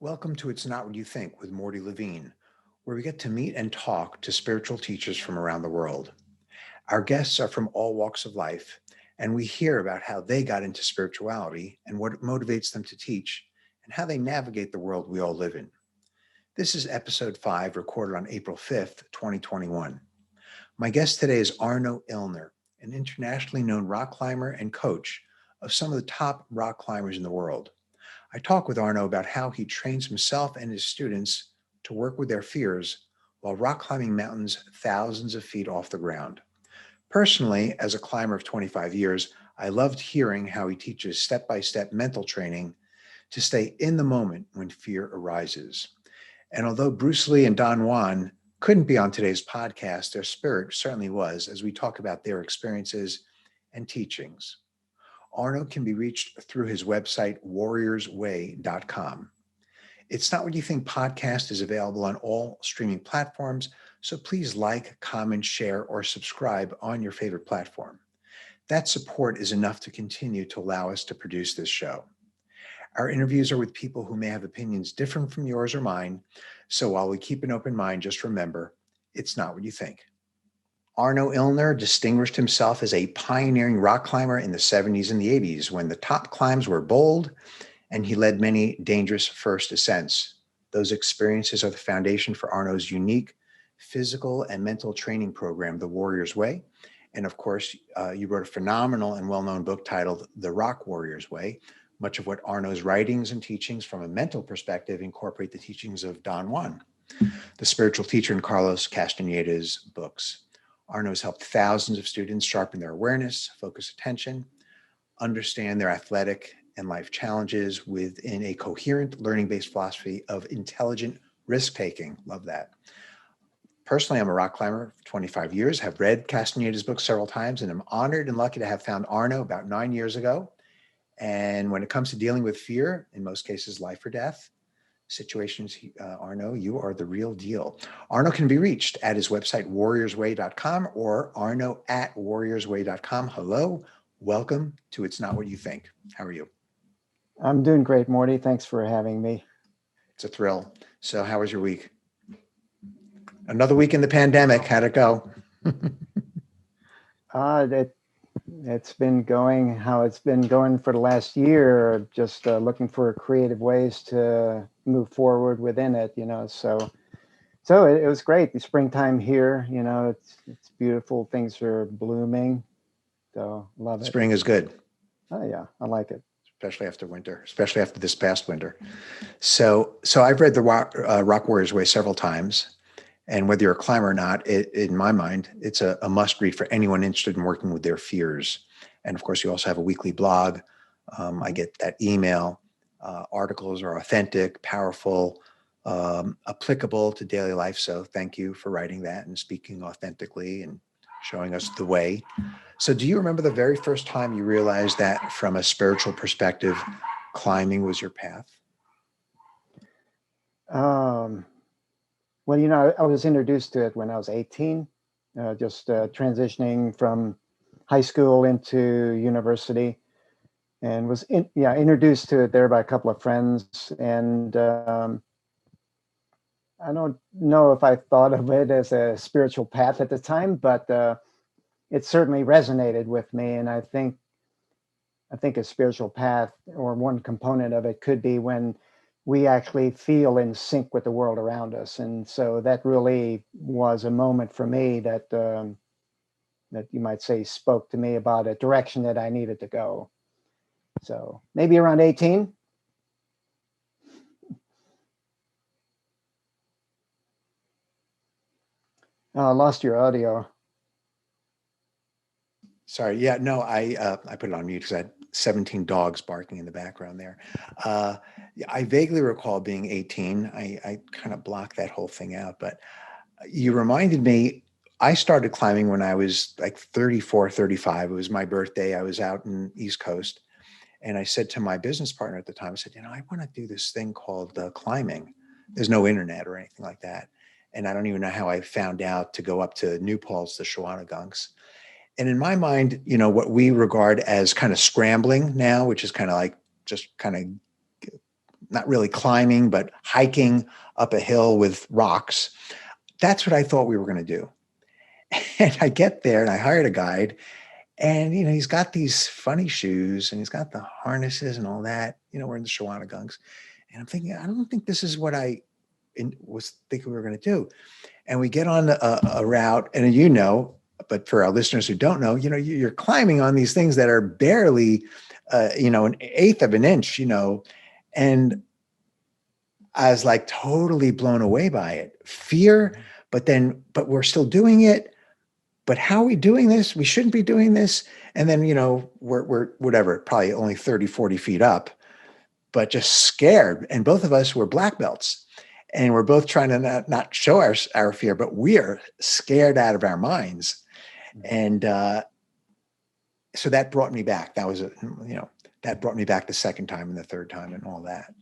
Welcome to It's Not What You Think with Mordy Levine, where we get to meet and talk to spiritual teachers from around the world. Our guests are from all walks of life, and we hear about how they got into spirituality and what motivates them to teach and how they navigate the world we all live in. This is episode 5, recorded on April 5th, 2021. My guest today is Arno Ilgner, an internationally known rock climber and coach of some of the top rock climbers in the world. I talk with Arno about how he trains himself and his students to work with their fears while rock climbing mountains thousands of feet off the ground. Personally, as a climber of 25 years, I loved hearing how he teaches step-by-step mental training to stay in the moment when fear arises. And although Bruce Lee and Don Juan couldn't be on today's podcast, their spirit certainly was as we talk about their experiences and teachings. Arno can be reached through his website, warriorsway.com. It's Not What You Think podcast is available on all streaming platforms, so please like, comment, share, or subscribe on your favorite platform. That support is enough to continue to allow us to produce this show. Our interviews are with people who may have opinions different from yours or mine, so while we keep an open mind, just remember, it's not what you think. Arno Ilgner distinguished himself as a pioneering rock climber in the 70s and the 80s when the top climbs were bold and he led many dangerous first ascents. Those experiences are the foundation for Arno's unique physical and mental training program, The Warrior's Way. And of course, you wrote a phenomenal and well-known book titled The Rock Warrior's Way. Much of what Arno's writings and teachings from a mental perspective incorporate the teachings of Don Juan, the spiritual teacher in Carlos Castaneda's books. Arno has helped thousands of students sharpen their awareness, focus attention, understand their athletic and life challenges within a coherent learning-based philosophy of intelligent risk-taking. Love that. Personally, I'm a rock climber for 25 years, have read Castaneda's book several times, and I'm honored and lucky to have found Arno about 9 years ago. And when it comes to dealing with fear, in most cases, life or death, situations, Arno, you are the real deal. Arno can be reached at his website, warriorsway.com, or arno@warriorsway.com. Hello, welcome to It's Not What You Think. How are you? I'm doing great, Morty. Thanks for having me. It's a thrill. So how was your week? Another week in the pandemic. How'd it go? It's been going how it's been going for the last year, just looking for creative ways to move forward within it, So it was great. The springtime here, it's beautiful. Things are blooming. So love it. Spring is good. Oh, yeah, I like it. Especially after winter, especially after this past winter. So I've read the Rock Warrior's Way several times. And whether you're a climber or not, in my mind, it's a must read for anyone interested in working with their fears. And of course, you also have a weekly blog. I get that email. Articles are authentic, powerful, applicable to daily life. So thank you for writing that and speaking authentically and showing us the way. So do you remember the very first time you realized that from a spiritual perspective, climbing was your path? Well, I was introduced to it when I was 18, just transitioning from high school into university, and was introduced to it there by a couple of friends. And I don't know if I thought of it as a spiritual path at the time, but it certainly resonated with me. And I think a spiritual path, or one component of it, could be when we actually feel in sync with the world around us. And so that really was a moment for me that you might say spoke to me about a direction that I needed to go. So maybe around 18. I lost your audio. Sorry. Yeah, no, I put it on mute because I had 17 dogs barking in the background there. I vaguely recall being 18. I kind of blocked that whole thing out, but you reminded me, I started climbing when I was like 34, 35. It was my birthday. I was out in East Coast. And I said to my business partner at the time, I said, I want to do this thing called climbing. There's no internet or anything like that. And I don't even know how I found out to go up to New Paltz, the Shawana. And in my mind, what we regard as kind of scrambling now, which is kind of like just kind of not really climbing, but hiking up a hill with rocks. That's what I thought we were going to do. And I get there and I hired a guide, and, he's got these funny shoes and he's got the harnesses and all that, wearing the Shawanagungs. And I'm thinking, I don't think this is what I was thinking we were going to do. And we get on a route, and but for our listeners who don't know, you're climbing on these things that are barely, an eighth of an inch, and I was like totally blown away by it. Fear, but we're still doing it. But how are we doing this? We shouldn't be doing this. And then, we're whatever, probably only 30, 40 feet up, but just scared. And both of us were black belts. And we're both trying to not show our fear, but we are scared out of our minds. And so that brought me back. That was, that brought me back the second time and the third time and all that.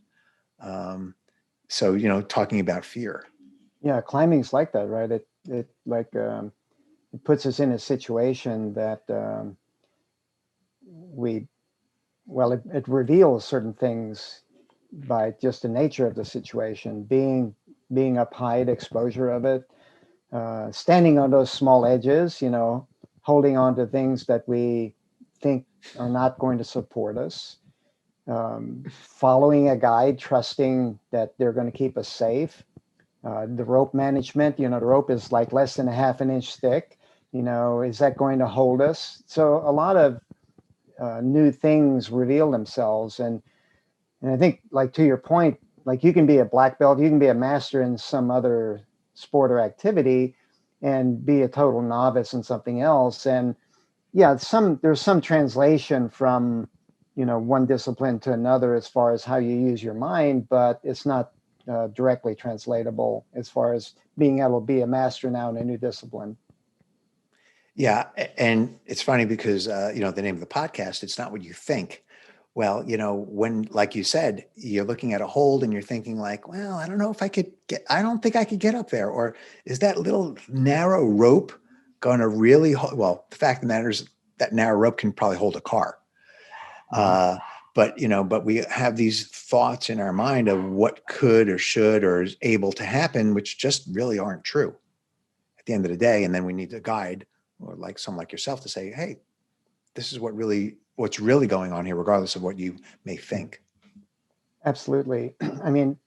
So, talking about fear. Yeah, climbing's like that, right? It puts us in a situation that it reveals certain things by just the nature of the situation, being up high, the exposure of it, standing on those small edges, holding on to things that we think are not going to support us, following a guide, trusting that they're going to keep us safe. The rope management, the rope is like less than a half an inch thick. Is that going to hold us? So a lot of new things reveal themselves. And I think, like, to your point, like, you can be a black belt, you can be a master in some other sport or activity and be a total novice in something else. And yeah, there's some translation from, one discipline to another as far as how you use your mind, but it's not directly translatable as far as being able to be a master now in a new discipline. Yeah. And it's funny because, the name of the podcast, it's not what you think. Well, when, like you said, you're looking at a hold and you're thinking like, well, I don't know if I don't think I could get up there. Or is that little narrow rope going to really well, the fact of the matter is that narrow rope can probably hold a car. But we have these thoughts in our mind of what could or should or is able to happen, which just really aren't true at the end of the day. And then we need a guide, or like someone like yourself, to say, hey, this is what's really going on here, regardless of what you may think. Absolutely. I mean,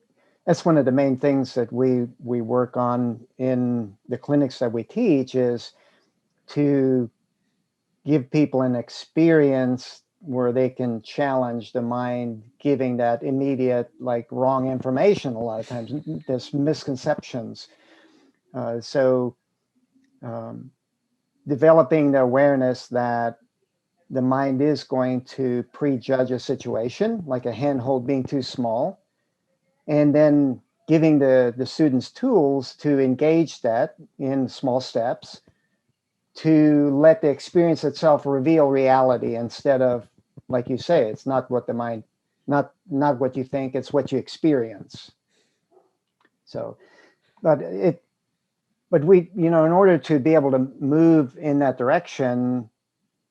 that's one of the main things that we work on in the clinics that we teach, is to give people an experience where they can challenge the mind, giving that immediate, like, wrong information. A lot of times there's misconceptions. So developing the awareness that the mind is going to prejudge a situation, like a handhold being too small, and then giving the students tools to engage that in small steps, to let the experience itself reveal reality, instead of, like you say, it's not what the mind, not what you think, it's what you experience. So, but we, in order to be able to move in that direction,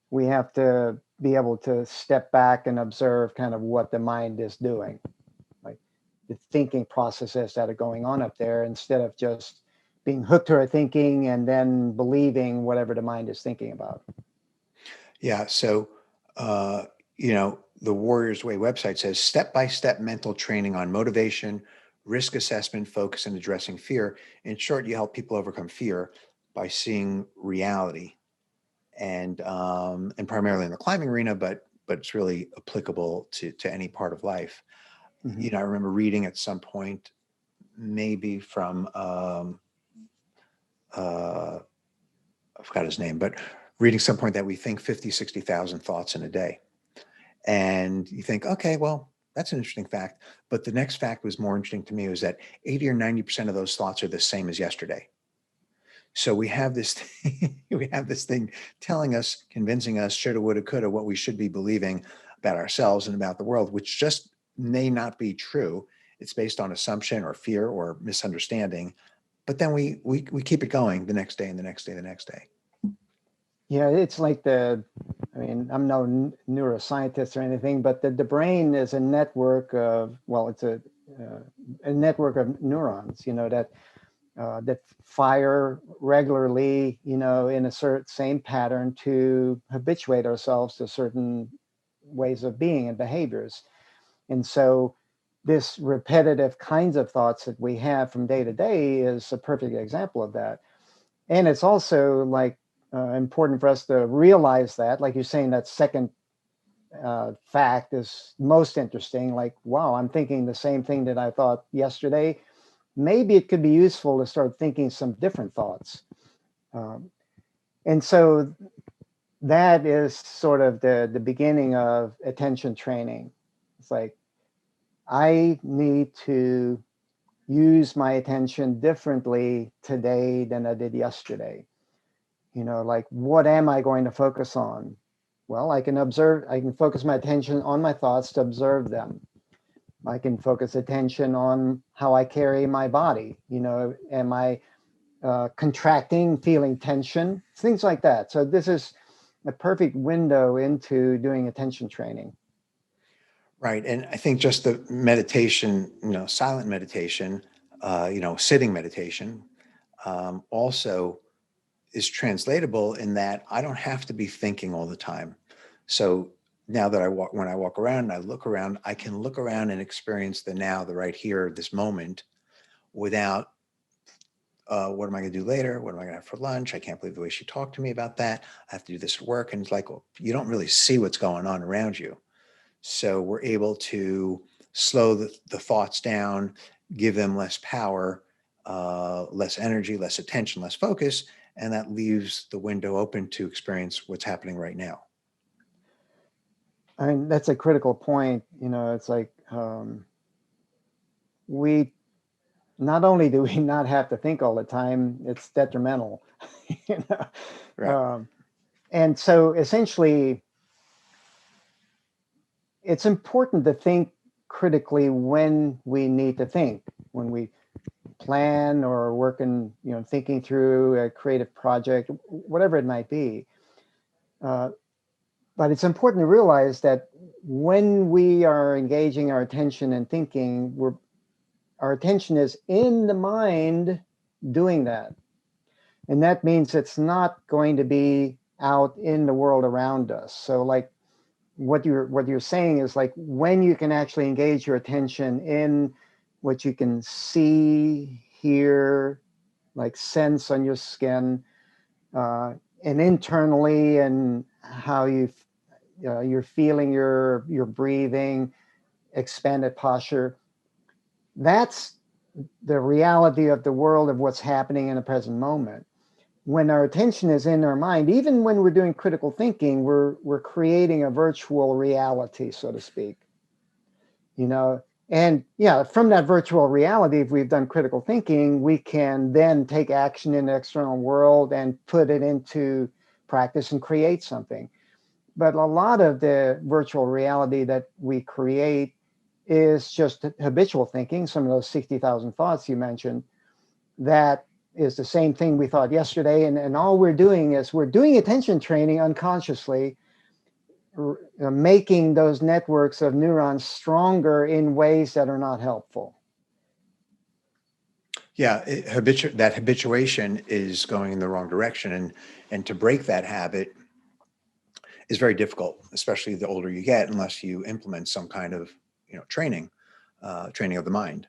we have to be able to step back and observe kind of what the mind is doing, like the thinking processes that are going on up there, instead of just being hooked to our thinking and then believing whatever the mind is thinking about. Yeah. So, the Warriors Way website says step-by-step mental training on motivation, risk assessment, focus, and addressing fear. In short, you help people overcome fear by seeing reality, and primarily in the climbing arena, but it's really applicable to any part of life. Mm-hmm. I remember reading at some point, maybe from I forgot his name, but reading some point that we think 50, 60,000 thoughts in a day. And you think, okay, well, that's an interesting fact. But the next fact was more interesting to me, was that 80 or 90% of those thoughts are the same as yesterday. So we have this thing telling us, convincing us, shoulda, woulda, coulda, what we should be believing about ourselves and about the world, which just may not be true. It's based on assumption or fear or misunderstanding. But then we keep it going the next day and the next day, the next day. Yeah, it's like mean, I'm no neuroscientist or anything, but the brain is a network of, well, it's a network of neurons, that fire regularly, in a certain same pattern to habituate ourselves to certain ways of being and behaviors. And so this repetitive kinds of thoughts that we have from day to day is a perfect example of that. And it's also like important for us to realize that, like you're saying, that second fact is most interesting. Like, wow, I'm thinking the same thing that I thought yesterday. Maybe it could be useful to start thinking some different thoughts. Um, and so that is sort of the beginning of attention training. It's like, I need to use my attention differently today than I did yesterday. Like, what am I going to focus on? Well, I can focus my attention on my thoughts to observe them. I can focus attention on how I carry my body. Am I contracting, feeling tension, things like that. So this is a perfect window into doing attention training. Right. And I think just the meditation, silent meditation, sitting meditation, also is translatable in that I don't have to be thinking all the time. So now that when I walk around and I look around, I can look around and experience the now, the right here, this moment, without what am I going to do later? What am I going to have for lunch? I can't believe the way she talked to me about that. I have to do this at work. And it's like, well, you don't really see what's going on around you. So we're able to slow the thoughts down, give them less power, less energy, less attention, less focus, and that leaves the window open to experience what's happening right now. I mean, that's a critical point. It's like we not only do we not have to think all the time, it's detrimental. you know? Right. And so essentially, it's important to think critically when we need to think, when we plan or working, thinking through a creative project, whatever it might be. But it's important to realize that when we are engaging our attention and thinking, our attention is in the mind doing that. And that means it's not going to be out in the world around us. So like what you're saying is like when you can actually engage your attention in what you can see, hear, like sense on your skin, and internally, and how you're feeling your breathing, expanded posture. That's the reality of the world of what's happening in the present moment. When our attention is in our mind, even when we're doing critical thinking, we're creating a virtual reality, so to speak. And yeah, from that virtual reality, if we've done critical thinking, we can then take action in the external world and put it into practice and create something. But a lot of the virtual reality that we create is just habitual thinking, some of those 60,000 thoughts you mentioned, that is the same thing we thought yesterday. And all we're doing is we're doing attention training unconsciously, making those networks of neurons stronger in ways that are not helpful. Yeah, that habituation is going in the wrong direction. And to break that habit is very difficult, especially the older you get, unless you implement some kind of training of the mind.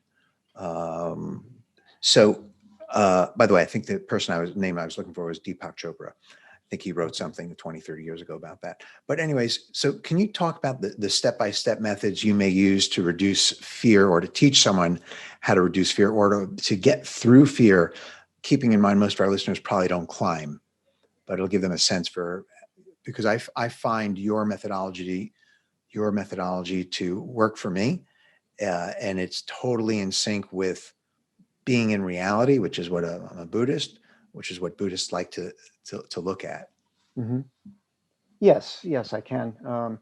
Um, so, by the way, I think the name I was looking for was Deepak Chopra. I think he wrote something 20, 30 years ago about that. But anyways, so can you talk about the step-by-step methods you may use to reduce fear, or to teach someone how to reduce fear, or to get through fear, keeping in mind most of our listeners probably don't climb, but it'll give them a sense because I find your methodology to work for me. And it's totally in sync with being in reality, which is what I'm a Buddhist, which is what Buddhists like to look at. Mm-hmm. Yes, I can.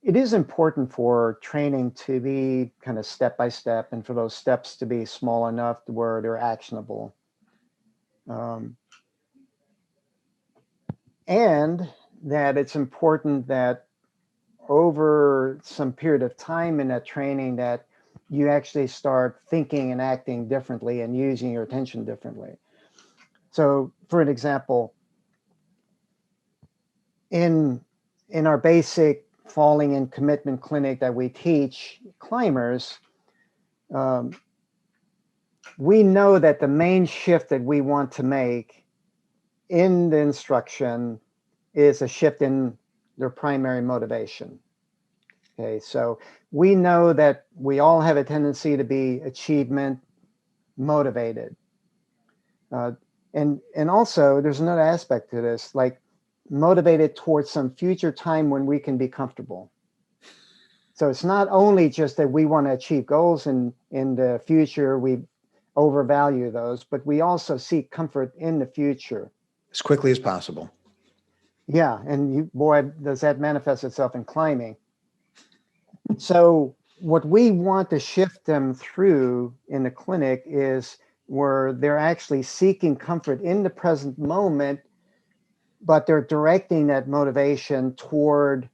It is important for training to be kind of step by step, and for those steps to be small enough to where they're actionable. And that it's important that over some period of time in that training that you actually start thinking and acting differently and using your attention differently. So for an example, in our basic falling and commitment clinic that we teach climbers, um, we know that the main shift that we want to make in the instruction is a shift in their primary motivation. Okay, so we know that we all have a tendency to be achievement motivated. Uh, and also there's another aspect to this, like motivated towards some future time when we can be comfortable. So it's not only just that we want to achieve goals in the future, we overvalue those, but we also seek comfort in the future. As quickly as possible. Yeah, and you, boy, does that manifest itself in climbing. So what we want to shift them through in the clinic is where they're actually seeking comfort in the present moment, but they're directing that motivation toward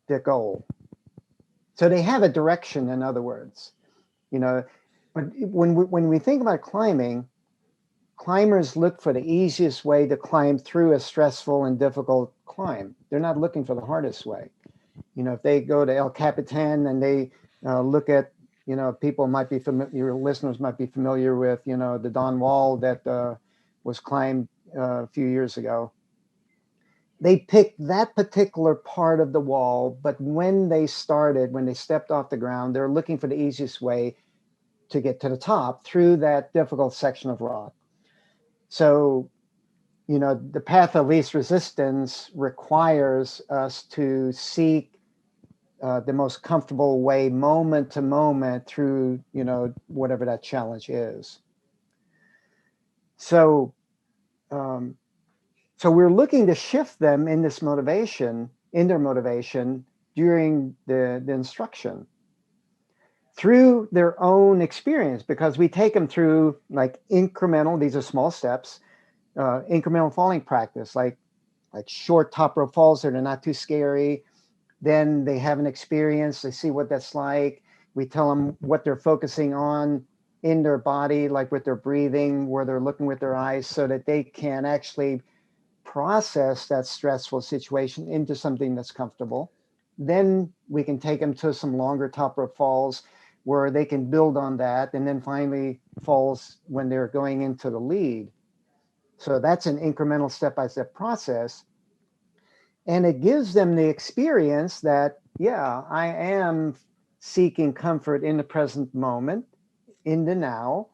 the goal. So they have a direction, in other words, you know. But when we think about climbing, climbers look for the easiest way to climb through a stressful and difficult climb. They're not looking for the hardest way. You know, if they go to El Capitan and they look at, you know, people might be familiar, your listeners might be familiar with, you know, the Don Wall that was climbed a few years ago. They picked that particular part of the wall, but when they stepped off the ground, they're looking for the easiest way to get to the top through that difficult section of rock. So, you know, the path of least resistance requires us to seek the most comfortable way, moment to moment, through, you know, whatever that challenge is. So, um, so we're looking to shift them in this motivation, in their motivation during the instruction through their own experience, because we take them through like incremental, these are small steps, incremental falling practice, like short top rope falls that are not too scary. Then they have an experience, they see what that's like. We tell them what they're focusing on in their body, like with their breathing, where they're looking with their eyes, so that they can actually process that stressful situation into something that's comfortable. Then we can take them to some longer top rope falls where they can build on that, and then finally falls when they're going into the lead. So that's an incremental step-by-step process. And it gives them the experience that, yeah, I am seeking comfort in the present moment, in the now.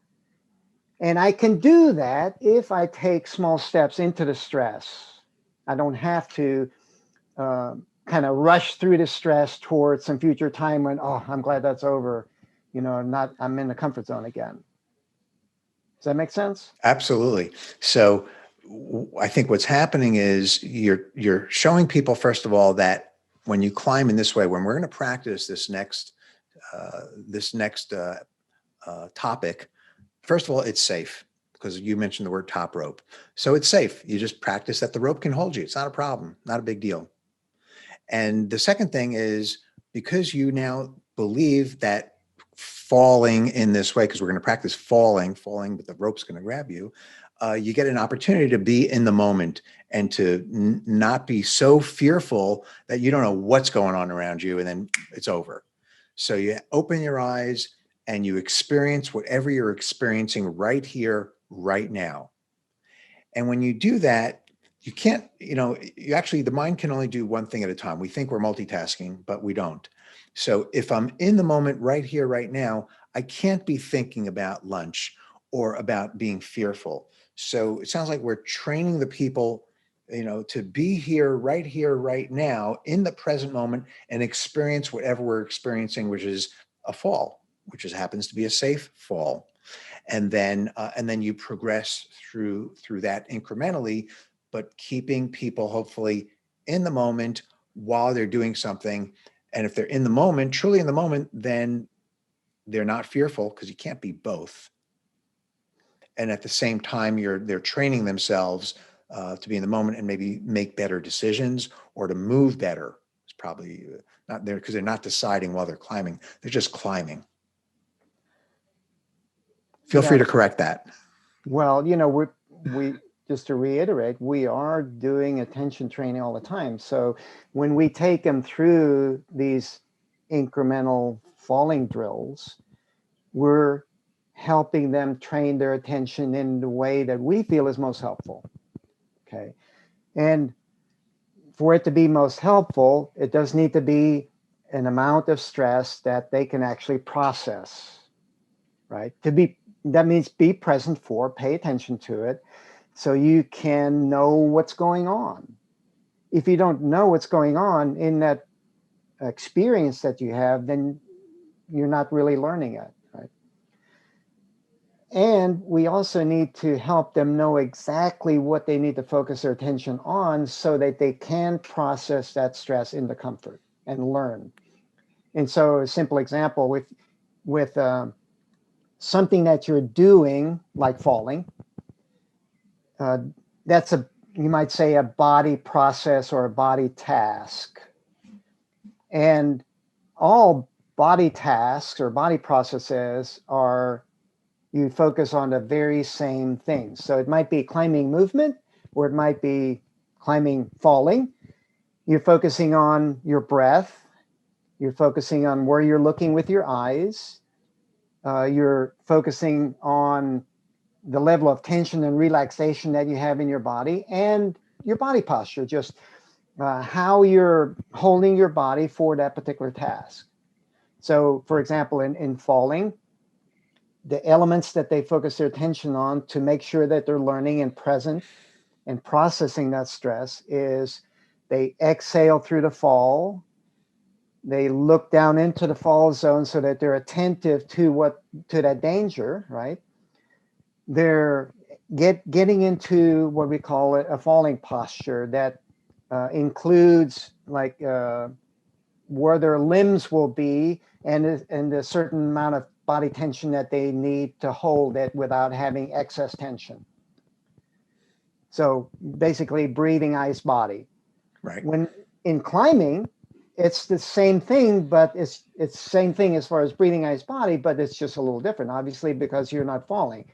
And I can do that if I take small steps into the stress. I don't have to kind of rush through the stress towards some future time when, oh, I'm glad that's over. You know, I'm in the comfort zone again. Does that make sense? Absolutely. So I think what's happening is you're showing people, first of all, that when you climb in this way, when we're going to practice this next topic, first of all, it's safe, because you mentioned the word top rope. So it's safe. You just practice that the rope can hold you. It's not a problem, not a big deal. And the second thing is, because you now believe that falling in this way, because we're going to practice falling, but the rope's going to grab you, you get an opportunity to be in the moment and to not be so fearful that you don't know what's going on around you, and then it's over. So you open your eyes and you experience whatever you're experiencing right here, right now. And when you do that, you can't, you actually, the mind can only do one thing at a time. We think we're multitasking, but we don't. So if I'm in the moment right here, right now, I can't be thinking about lunch or about being fearful. So it sounds like we're training the people, to be here, right now, in the present moment, and experience whatever we're experiencing, which is a fall, which happens to be a safe fall. And then you progress through that incrementally, but keeping people hopefully in the moment while they're doing something. And if they're in the moment, truly in the moment, then they're not fearful, because you can't be both. And at the same time, they're training themselves to be in the moment and maybe make better decisions or to move better. It's probably not there because they're not deciding while they're climbing. They're just climbing. Feel free Yeah. to correct that. Well, we just to reiterate, we are doing attention training all the time. So when we take them through these incremental falling drills, we're helping them train their attention in the way that we feel is most helpful. Okay. And for it to be most helpful, it does need to be an amount of stress that they can actually process, right? That means be present for, pay attention to it, so you can know what's going on. If you don't know what's going on in that experience that you have, then you're not really learning it, right? And we also need to help them know exactly what they need to focus their attention on so that they can process that stress into comfort and learn. And so a simple example with something that you're doing, like falling, uh, that's you might say a body process or a body task. And all body tasks or body processes are, you focus on the very same things. So it might be climbing movement, or it might be climbing falling. You're focusing on your breath. You're focusing on where you're looking with your eyes. You're focusing on the level of tension and relaxation that you have in your body and your body posture, just how you're holding your body for that particular task. So, for example, in falling, the elements that they focus their attention on to make sure that they're learning and present and processing that stress is they exhale through the fall. They look down into the fall zone so that they're attentive to that danger, right? They're getting into what we call a falling posture that includes like where their limbs will be and a certain amount of body tension that they need to hold it without having excess tension. So basically breathing ice body. Right. When in climbing, it's the same thing, but it's the same thing as far as breathing ice body, but it's just a little different, obviously, because you're not falling.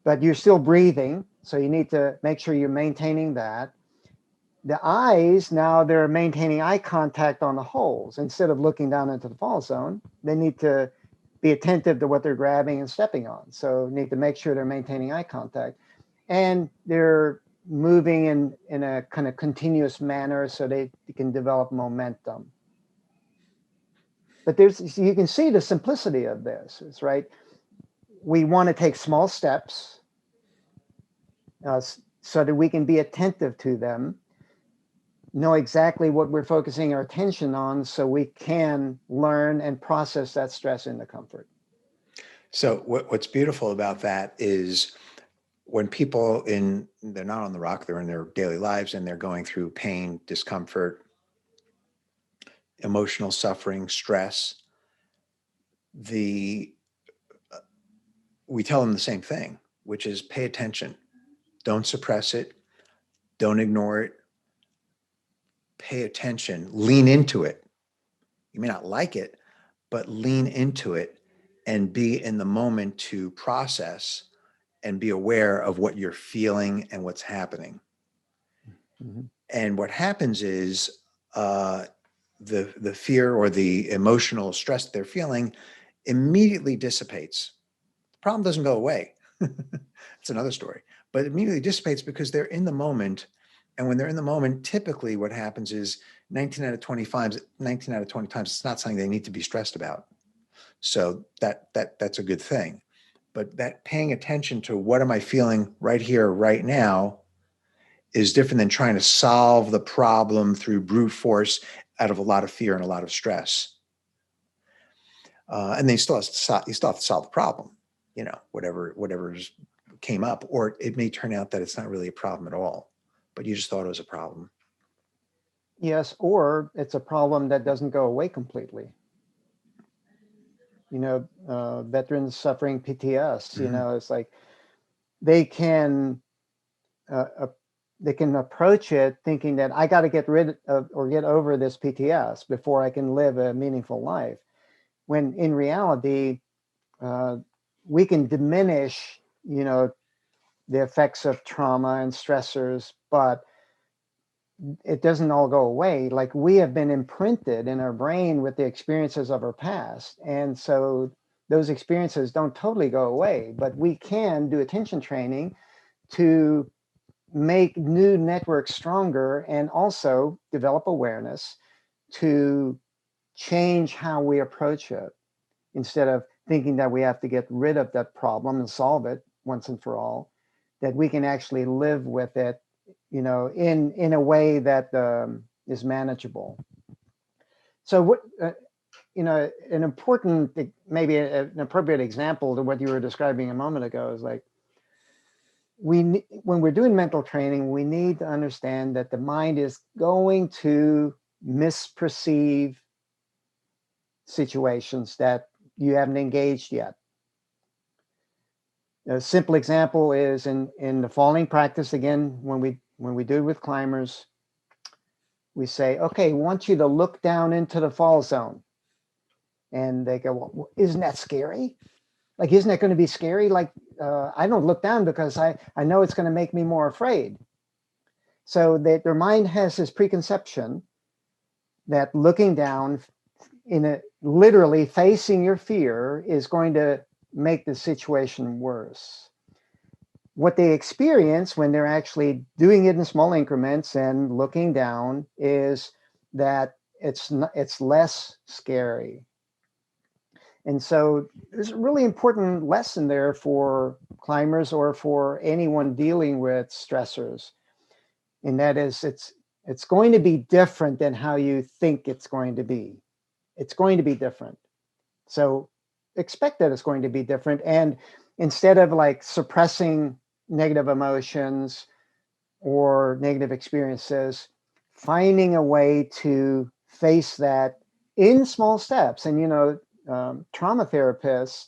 But you're still breathing, so you need to make sure you're maintaining that. The eyes, now they're maintaining eye contact on the holes. Instead of looking down into the fall zone, they need to be attentive to what they're grabbing and stepping on. So need to make sure they're maintaining eye contact. And they're moving in a kind of continuous manner so they can develop momentum. But you can see the simplicity of this, is right. We want to take small steps so that we can be attentive to them, know exactly what we're focusing our attention on so we can learn and process that stress into comfort. So what's beautiful about that is when people they're not on the rock, they're in their daily lives and they're going through pain, discomfort, emotional suffering, stress, the we tell them the same thing, which is pay attention. Don't suppress it. Don't ignore it. Pay attention. Lean into it. You may not like it, but lean into it and be in the moment to process and be aware of what you're feeling and what's happening. Mm-hmm. And what happens is the fear or the emotional stress they're feeling immediately dissipates. The problem doesn't go away. It's another story, but it immediately dissipates because they're in the moment. And when they're in the moment, typically what happens is 19 out of 20 times, it's not something they need to be stressed about. So that's a good thing. But that paying attention to what am I feeling right here, right now, is different than trying to solve the problem through brute force out of a lot of fear and a lot of stress. And then you still have to solve the problem, whatever's came up, or it may turn out that it's not really a problem at all, but you just thought it was a problem. Yes, or it's a problem that doesn't go away completely. Veterans suffering PTS, Mm-hmm. it's like they can, uh, uh, they can approach it thinking that I got to get rid of or get over this PTS before I can live a meaningful life. When in reality, uh, we can diminish, the effects of trauma and stressors, but it doesn't all go away. Like, we have been imprinted in our brain with the experiences of our past. And so those experiences don't totally go away, but we can do attention training to make new networks stronger and also develop awareness to change how we approach it, instead of thinking that we have to get rid of that problem and solve it once and for all, that we can actually live with it, in a way that is manageable. So what, an important, maybe an appropriate example to what you were describing a moment ago is like, when we're doing mental training, we need to understand that the mind is going to misperceive situations that you haven't engaged yet. A simple example is in the falling practice. Again, when we do it with climbers, we say, okay, I want you to look down into the fall zone. And they go, well, isn't that scary? Like, isn't that going to be scary? Like, I don't look down because I know it's going to make me more afraid. So their mind has this preconception that looking down, literally facing your fear, is going to make the situation worse. What they experience when they're actually doing it in small increments and looking down is that it's less scary. And so there's a really important lesson there for climbers or for anyone dealing with stressors. And that is, it's going to be different than how you think it's going to be. It's going to be different. So expect that it's going to be different. And instead of like suppressing negative emotions or negative experiences, finding a way to face that in small steps. And, trauma therapists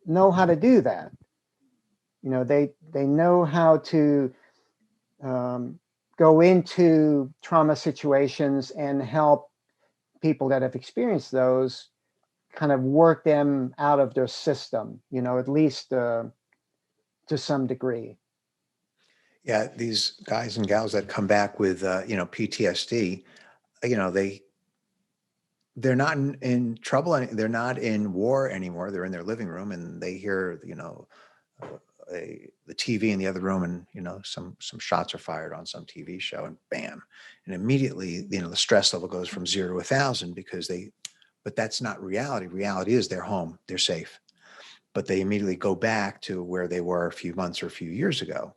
know how to do that. They know how to go into trauma situations and help people that have experienced those kind of work them out of their system, at least to some degree. Yeah, these guys and gals that come back with PTSD, they're not in trouble. They're not in war anymore. They're in their living room and they hear uh, the TV in the other room, and some shots are fired on some TV show, and bam, and immediately the stress level goes from 0 to 1,000 but that's not reality. Reality is they're home, they're safe, but they immediately go back to where they were a few months or a few years ago.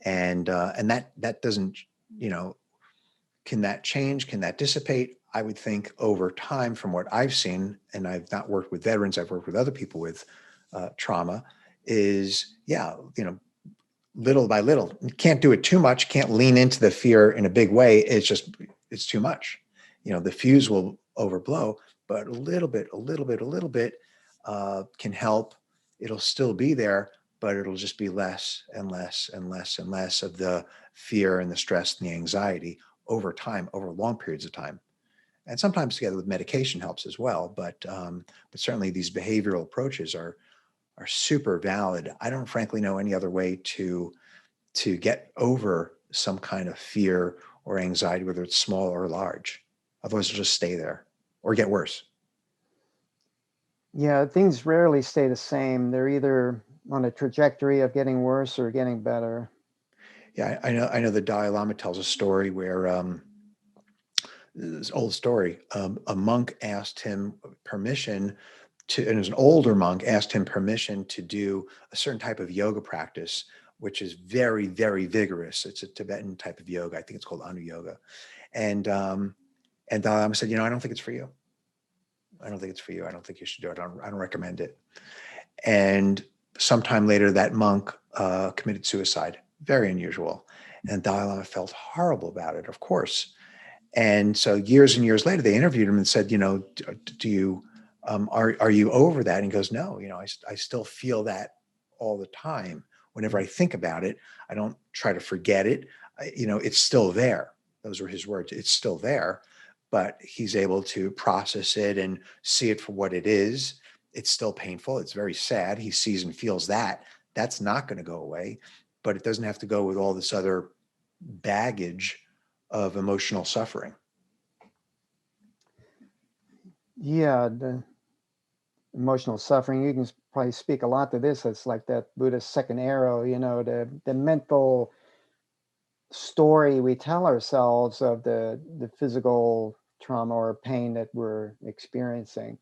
And that doesn't, can that change? Can that dissipate? I would think over time, from what I've seen, and I've not worked with veterans, I've worked with other people with trauma, is little by little. You can't do it too much. Can't lean into the fear in a big way. It's too much. The fuse will overblow, but a little bit can help. It'll still be there, but it'll just be less and less and less and less of the fear and the stress and the anxiety over time, over long periods of time. And sometimes together with medication helps as well. But certainly these behavioral approaches are super valid. I don't frankly know any other way to get over some kind of fear or anxiety, whether it's small or large. Otherwise, it'll just stay there or get worse. Yeah, things rarely stay the same. They're either on a trajectory of getting worse or getting better. Yeah, I know the Dalai Lama tells a story where this old story. A monk asked him permission to, and it was an older monk, asked him permission to do a certain type of yoga practice, which is very, very vigorous. It's a Tibetan type of yoga. I think it's called Anu yoga. And Dalai Lama said, I don't think it's for you. I don't think it's for you. I don't think you should do it. I don't recommend it. And sometime later, that monk committed suicide. Very unusual. And Dalai Lama felt horrible about it, of course. And so years and years later, they interviewed him and said, do you, are you over that? And he goes, no, I still feel that all the time Whenever I think about it, I don't try to forget it. It's still there. Those were his words. It's still there, but he's able to process it and see it for what it is. It's still painful. It's very sad. He sees and feels that. That's not going to go away, but it doesn't have to go with all this other baggage of emotional suffering. Yeah, the emotional suffering, you can probably speak a lot to this. It's like that Buddhist second arrow, the mental story we tell ourselves of the physical trauma or pain that we're experiencing.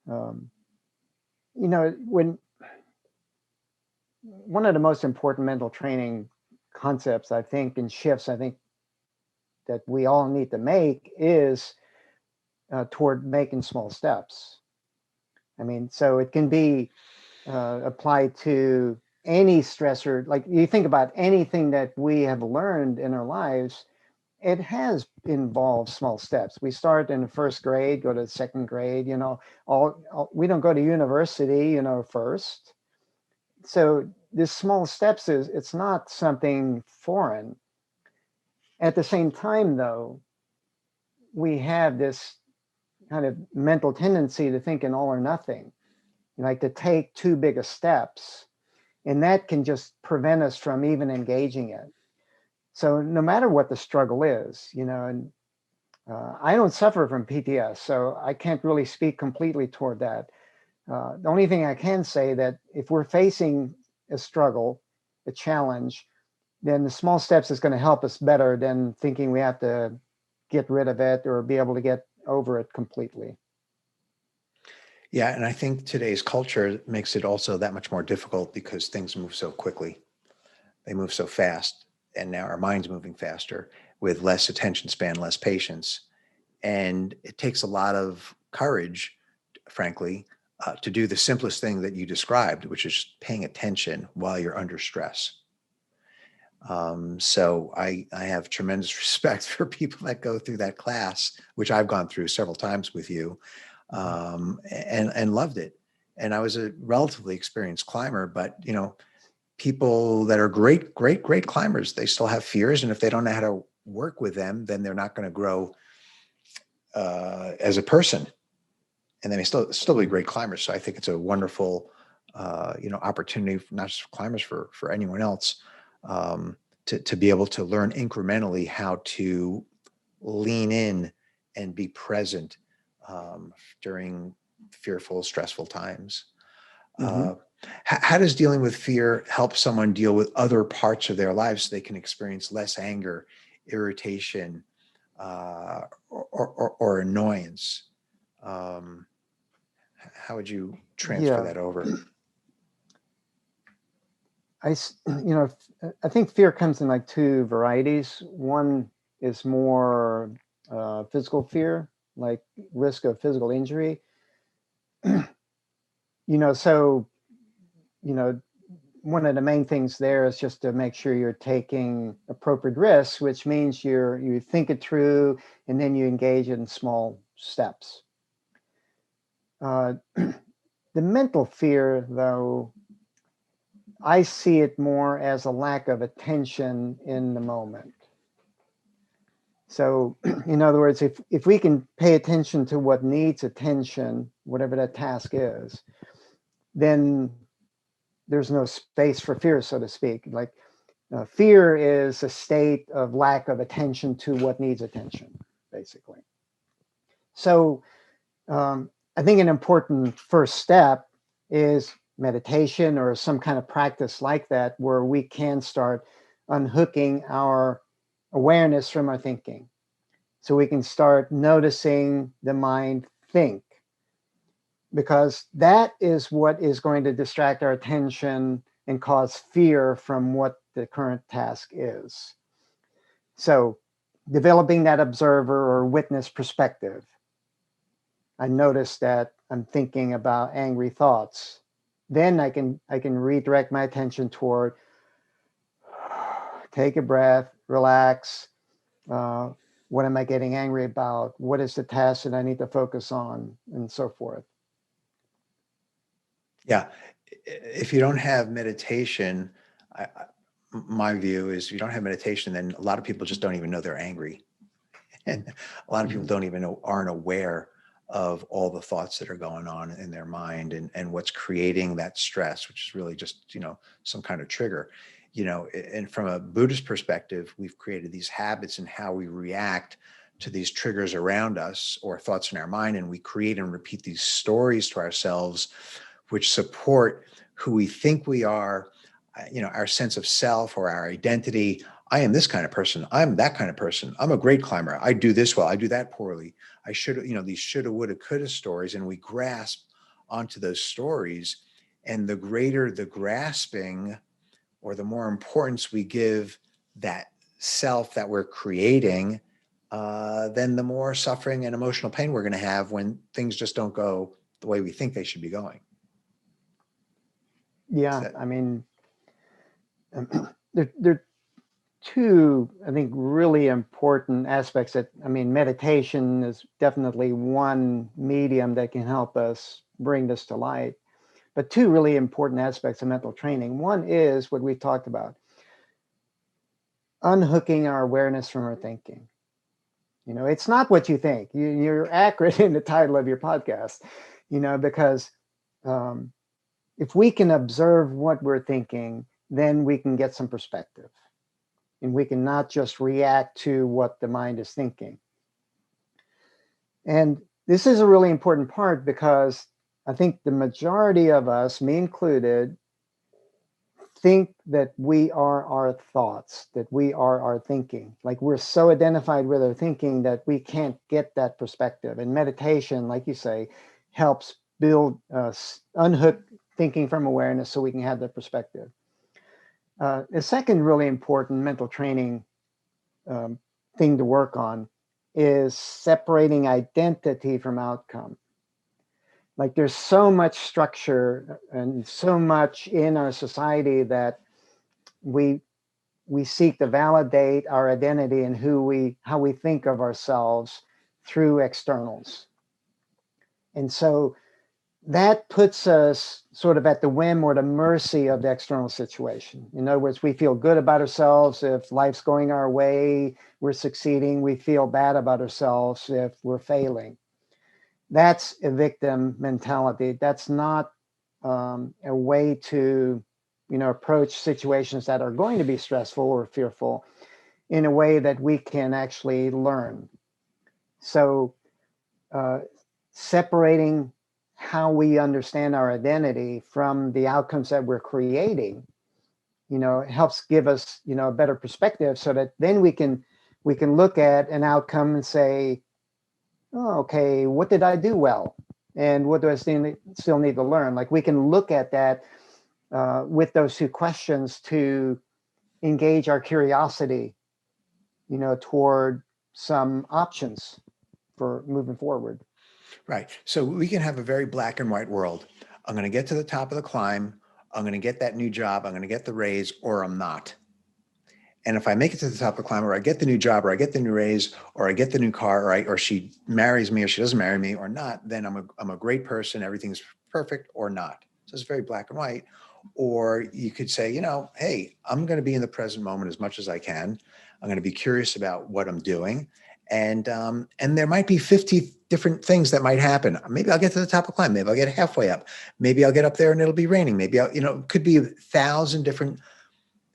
Um, when one of the most important mental training concepts, I think, and shifts, I think that we all need to make is toward making small steps. I mean, so it can be applied to any stressor. Like you think about anything that we have learned in our lives, it has involved small steps. We start in the first grade, go to the second grade, we don't go to university, first. So this small steps it's not something foreign. At the same time, though, we have this kind of mental tendency to think in all or nothing, like to take too big of steps. And that can just prevent us from even engaging it. So no matter what the struggle is, and I don't suffer from PTS, so I can't really speak completely toward that. The only thing I can say that if we're facing a struggle, a challenge, then the small steps is going to help us better than thinking we have to get rid of it or be able to get over it completely. Yeah, and I think today's culture makes it also that much more difficult because things move so quickly. They move so fast, and now our mind's moving faster with less attention span, less patience. And it takes a lot of courage, frankly, to do the simplest thing that you described, which is paying attention while you're under stress. So I have tremendous respect for people that go through that class, which I've gone through several times with you, and loved it. And I was a relatively experienced climber, but people that are great, great, great climbers, they still have fears, and if they don't know how to work with them, then they're not going to grow as a person, and they may still be great climbers. So I think it's a wonderful opportunity, not just for climbers, for anyone else, to be able to learn incrementally how to lean in and be present during fearful, stressful times. Mm-hmm. How does dealing with fear help someone deal with other parts of their lives so they can experience less anger, irritation, or annoyance? How would you transfer Yeah, that over? I think fear comes in like two varieties. One is more physical fear, like risk of physical injury. So one of the main things there is just to make sure you're taking appropriate risks, which means you think it through and then you engage in small steps. The mental fear, though, I see it more as a lack of attention in the moment. So, in other words, if we can pay attention to what needs attention, whatever that task is, then there's no space for fear, so to speak. Like fear is a state of lack of attention to what needs attention, basically. So, I think an important first step is meditation or some kind of practice like that, where we can start unhooking our awareness from our thinking. So we can start noticing the mind think, because that is what is going to distract our attention and cause fear from what the current task is. So developing that observer or witness perspective. I notice that I'm thinking about angry thoughts. Then I can redirect my attention toward take a breath, relax. Uh, what am I getting angry about? What is the task that I need to focus on, and so forth. Yeah, if you don't have meditation, my view is if you don't have meditation, then a lot of people just don't even know they're angry. And a lot of people Mhm. don't even know, aren't aware of all the thoughts that are going on in their mind, and what's creating that stress, which is really just, some kind of trigger. And from a Buddhist perspective, we've created these habits in how we react to these triggers around us or thoughts in our mind. And we create and repeat these stories to ourselves, which support who we think we are, our sense of self or our identity. I am this kind of person. I'm that kind of person. I'm a great climber. I do this well. I do that poorly. I should, these shoulda, woulda, coulda stories. And we grasp onto those stories. And the greater the grasping, or the more importance we give that self that we're creating, then the more suffering and emotional pain we're going to have when things just don't go the way we think they should be going. Is Yeah, that I mean, there are two, I think, really important aspects that, I mean, meditation is definitely one medium that can help us bring this to light. But two really important aspects of mental training. One is what we talked about, unhooking our awareness from our thinking. It's not what you think. You're accurate in the title of your podcast, because um, if we can observe what we're thinking, then we can get some perspective. And we can not just react to what the mind is thinking. And this is a really important part because I think the majority of us, me included, think that we are our thoughts, that we are our thinking. Like we're so identified with our thinking that we can't get that perspective. And meditation, like you say, helps build, unhook thinking from awareness so we can have that perspective. The second really important mental training um, thing to work on is separating identity from outcome. Like there's so much structure and so much in our society that we we seek to validate our identity and how we think of ourselves through externals. And so that puts us sort of at the whim or the mercy of the external situation. In other words, we feel good about ourselves if life's going our way, we're succeeding. We feel bad about ourselves if we're failing. That's a victim mentality. That's not a way to, approach situations that are going to be stressful or fearful in a way that we can actually learn. So, uh, separating how we understand our identity from the outcomes that we're creating, helps give us, a better perspective so that then we can look at an outcome and say, oh, okay, what did I do well? And what do I still need to learn? Like we can look at that with those two questions to engage our curiosity, toward some options for moving forward. right? So we can have a very black and white world. I'm going to get to the top of the climb. I'm going to get that new job. I'm going to get the raise, or I'm not. And if I make it to the top of the climb, or I get the new job, or I get the new raise, or I get the new car, or she marries me, or she doesn't marry me, or not, then I'm a great person. Everything's perfect, or not. So it's very black and white. Or you could say, hey, I'm going to be in the present moment as much as I can. I'm going to be curious about what I'm doing, and there might be 50 different things that might happen. Maybe I'll get to the top of the climb. Maybe I'll get halfway up. Maybe I'll get up there and it'll be raining. Maybe it could be 1,000 different.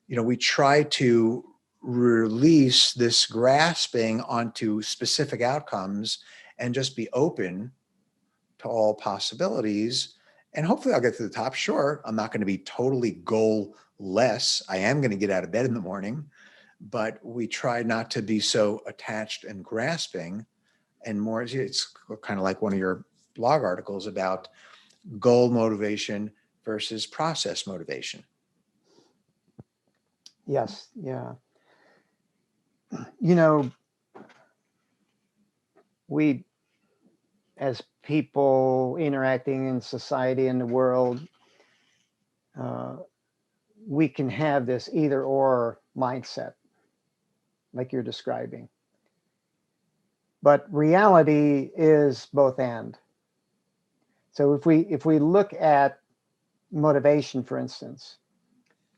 We try to release this grasping onto specific outcomes and just be open to all possibilities. And hopefully I'll get to the top. Sure, I'm not going to be totally goal-less. I am going to get out of bed in the morning, but we try not to be so attached and grasping, and more, it's kind of like one of your blog articles about goal motivation versus process motivation. Yes, yeah. You know, we, as people interacting in society and the world, uh, we can have this either or mindset, like you're describing. But reality is both and. So if we look at motivation, for instance,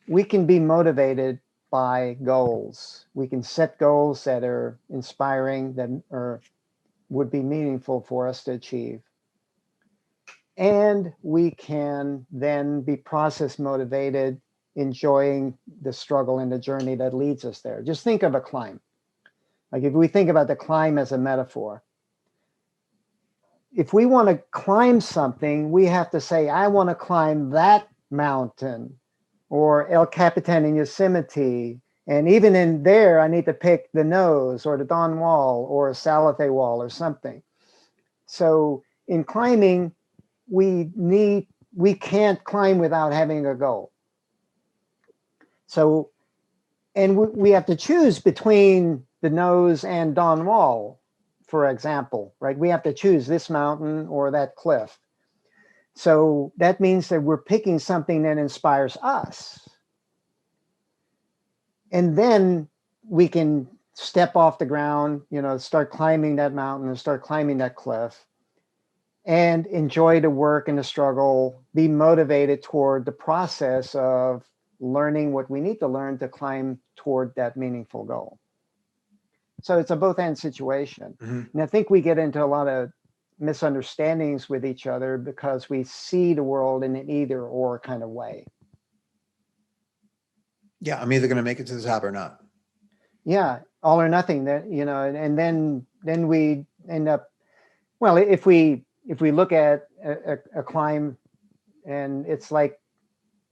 we can be motivated by goals. We can set goals that are inspiring, that are would be meaningful for us to achieve. And we can then be process motivated, enjoying the struggle and the journey that leads us there. Just think of a climb. Like if we think about the climb as a metaphor, if we want to climb something, we have to say, I want to climb that mountain or El Capitan in Yosemite. And even in there, I need to pick the nose or the Don Wall or a Salate wall or something. So in climbing, we can't climb without having a goal. So, and we have to choose between the nose and Don Wall, for example, right? We have to choose this mountain or that cliff. So that means that we're picking something that inspires us. And then we can step off the ground, start climbing that mountain and start climbing that cliff and enjoy the work and the struggle, be motivated toward the process of learning what we need to learn to climb toward that meaningful goal. So it's a both end situation. Mm-hmm. And I think we get into a lot of misunderstandings with each other because we see the world in an either or kind of way. Yeah, I'm either going to make it to the top or not. Yeah, all or nothing. That and then we end up. Well, if we look at a climb, and it's like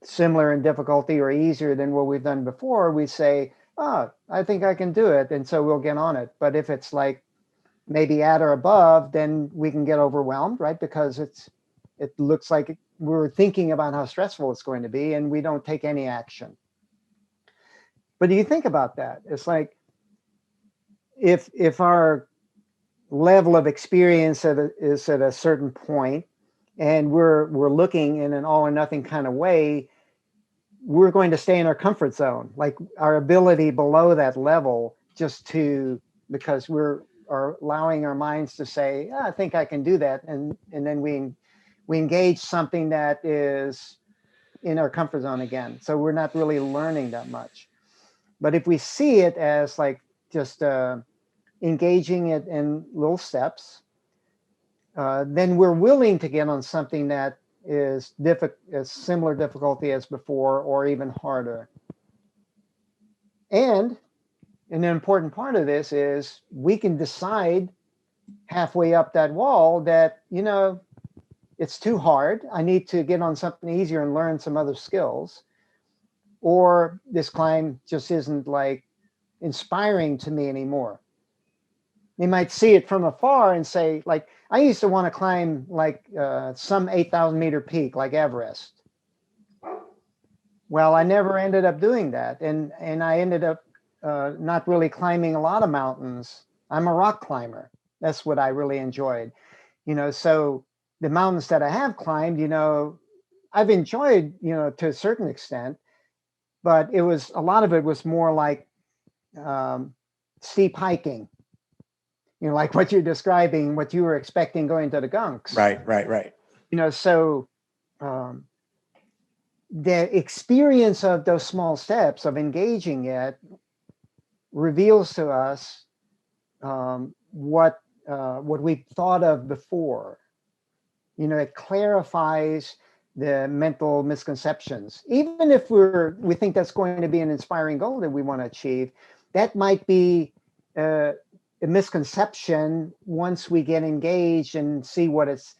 similar in difficulty or easier than what we've done before, we say, "Oh, I think I can do it," and so we'll get on it. But if it's like maybe at or above, then we can get overwhelmed, right? Because it looks like we're thinking about how stressful it's going to be, and we don't take any action. But do you think about that? It's like if our level of experience is at a certain point, and we're looking in an all or nothing kind of way, we're going to stay in our comfort zone. Like our ability below that level, because we're allowing our minds to say, I think I can do that, and then we engage something that is in our comfort zone again. So we're not really learning that much. But if we see it as like just engaging it in little steps, then we're willing to get on something that is similar difficulty as before or even harder. And an important part of this is we can decide halfway up that wall that, it's too hard. I need to get on something easier and learn some other skills. Or this climb just isn't like inspiring to me anymore. You might see it from afar and say, like, I used to want to climb like some 8,000 meter peak like Everest. Well, I never ended up doing that. And I ended up not really climbing a lot of mountains. I'm a rock climber. That's what I really enjoyed. So the mountains that I have climbed, I've enjoyed, to a certain extent, but a lot of it was more like steep hiking. Like what you're describing, what you were expecting going to the gunks. Right. So the experience of those small steps of engaging it reveals to us what we've thought of before. It clarifies the mental misconceptions. Even if we think that's going to be an inspiring goal that we want to achieve, that might be a misconception once we get engaged and see what it's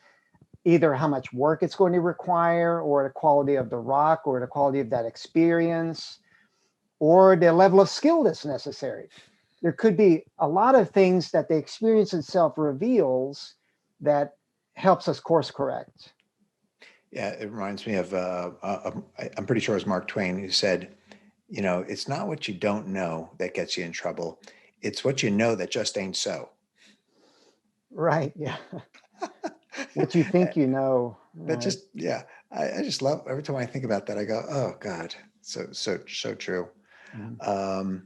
either how much work it's going to require, or the quality of the rock, or the quality of that experience, or the level of skill that's necessary. There could be a lot of things that the experience itself reveals that helps us course correct. Yeah, it reminds me of, I'm pretty sure it was Mark Twain who said, it's not what you don't know that gets you in trouble. It's what you know that just ain't so. Right, yeah. What you think you know. That Right. just, yeah, I just love, every time I think about that, I go, oh God, so true. Mm-hmm.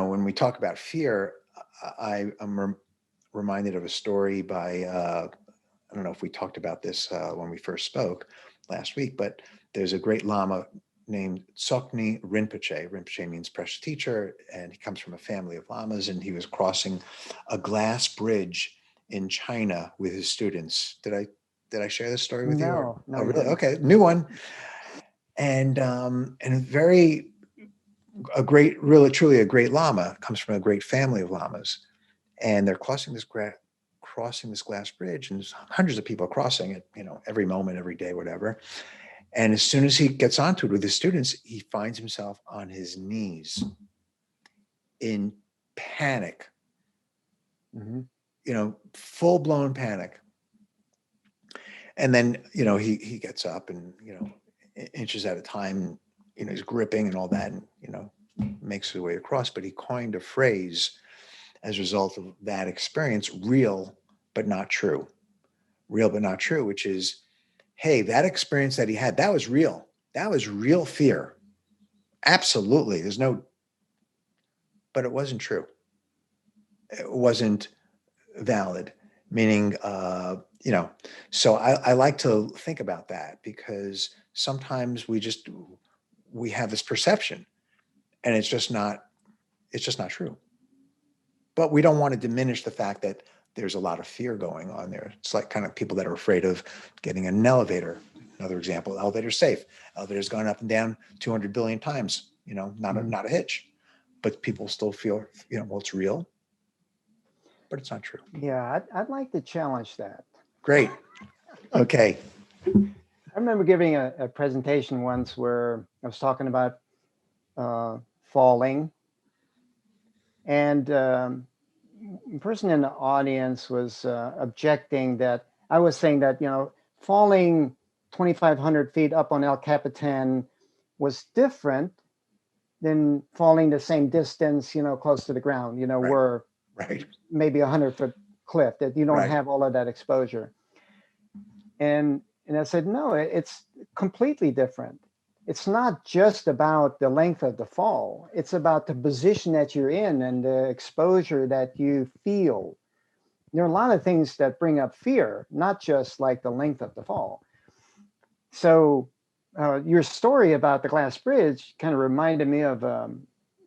When we talk about fear, I'm reminded of a story by, I don't know if we talked about this when we first spoke, last week, but there's a great Lama named Tsokni Rinpoche. Rinpoche means precious teacher, and he comes from a family of Lamas, and he was crossing a glass bridge in China with his students. Did I share this story with you? No, no, Oh, you really? didn't. Okay, new one. And a great, really, truly a great Lama, comes from a great family of Lamas, and they're crossing this glass bridge, and there's hundreds of people crossing it, every moment, every day, whatever. And as soon as he gets onto it with his students, he finds himself on his knees in panic, Mm-hmm. Full blown panic. And then, he gets up and, inches at a time, he's gripping and all that, and, makes his way across. But he coined a phrase as a result of that experience: real, but not true. Real, but not true, which is, hey, that experience that he had, that was real. That was real fear. Absolutely. But it wasn't true. It wasn't valid, meaning, so I like to think about that, because sometimes we have this perception, and it's just not true. But we don't want to diminish the fact that there's a lot of fear going on there. It's like kind of people that are afraid of getting in an elevator. Another example: elevator's safe. Elevator's gone up and down 200 billion times. Not a hitch. But people still feel, well, it's real, but it's not true. Yeah, I'd like to challenge that. Great. Okay. I remember giving a presentation once where I was talking about falling, and a person in the audience was objecting that I was saying that, falling 2,500 feet up on El Capitan was different than falling the same distance, close to the ground, Right. where Right. maybe 100-foot cliff, that you don't Right. have all of that exposure. And I said, no, it's completely different. It's not just about the length of the fall. It's about the position that you're in and the exposure that you feel. There are a lot of things that bring up fear, not just like the length of the fall. So your story about the glass bridge kind of reminded me of a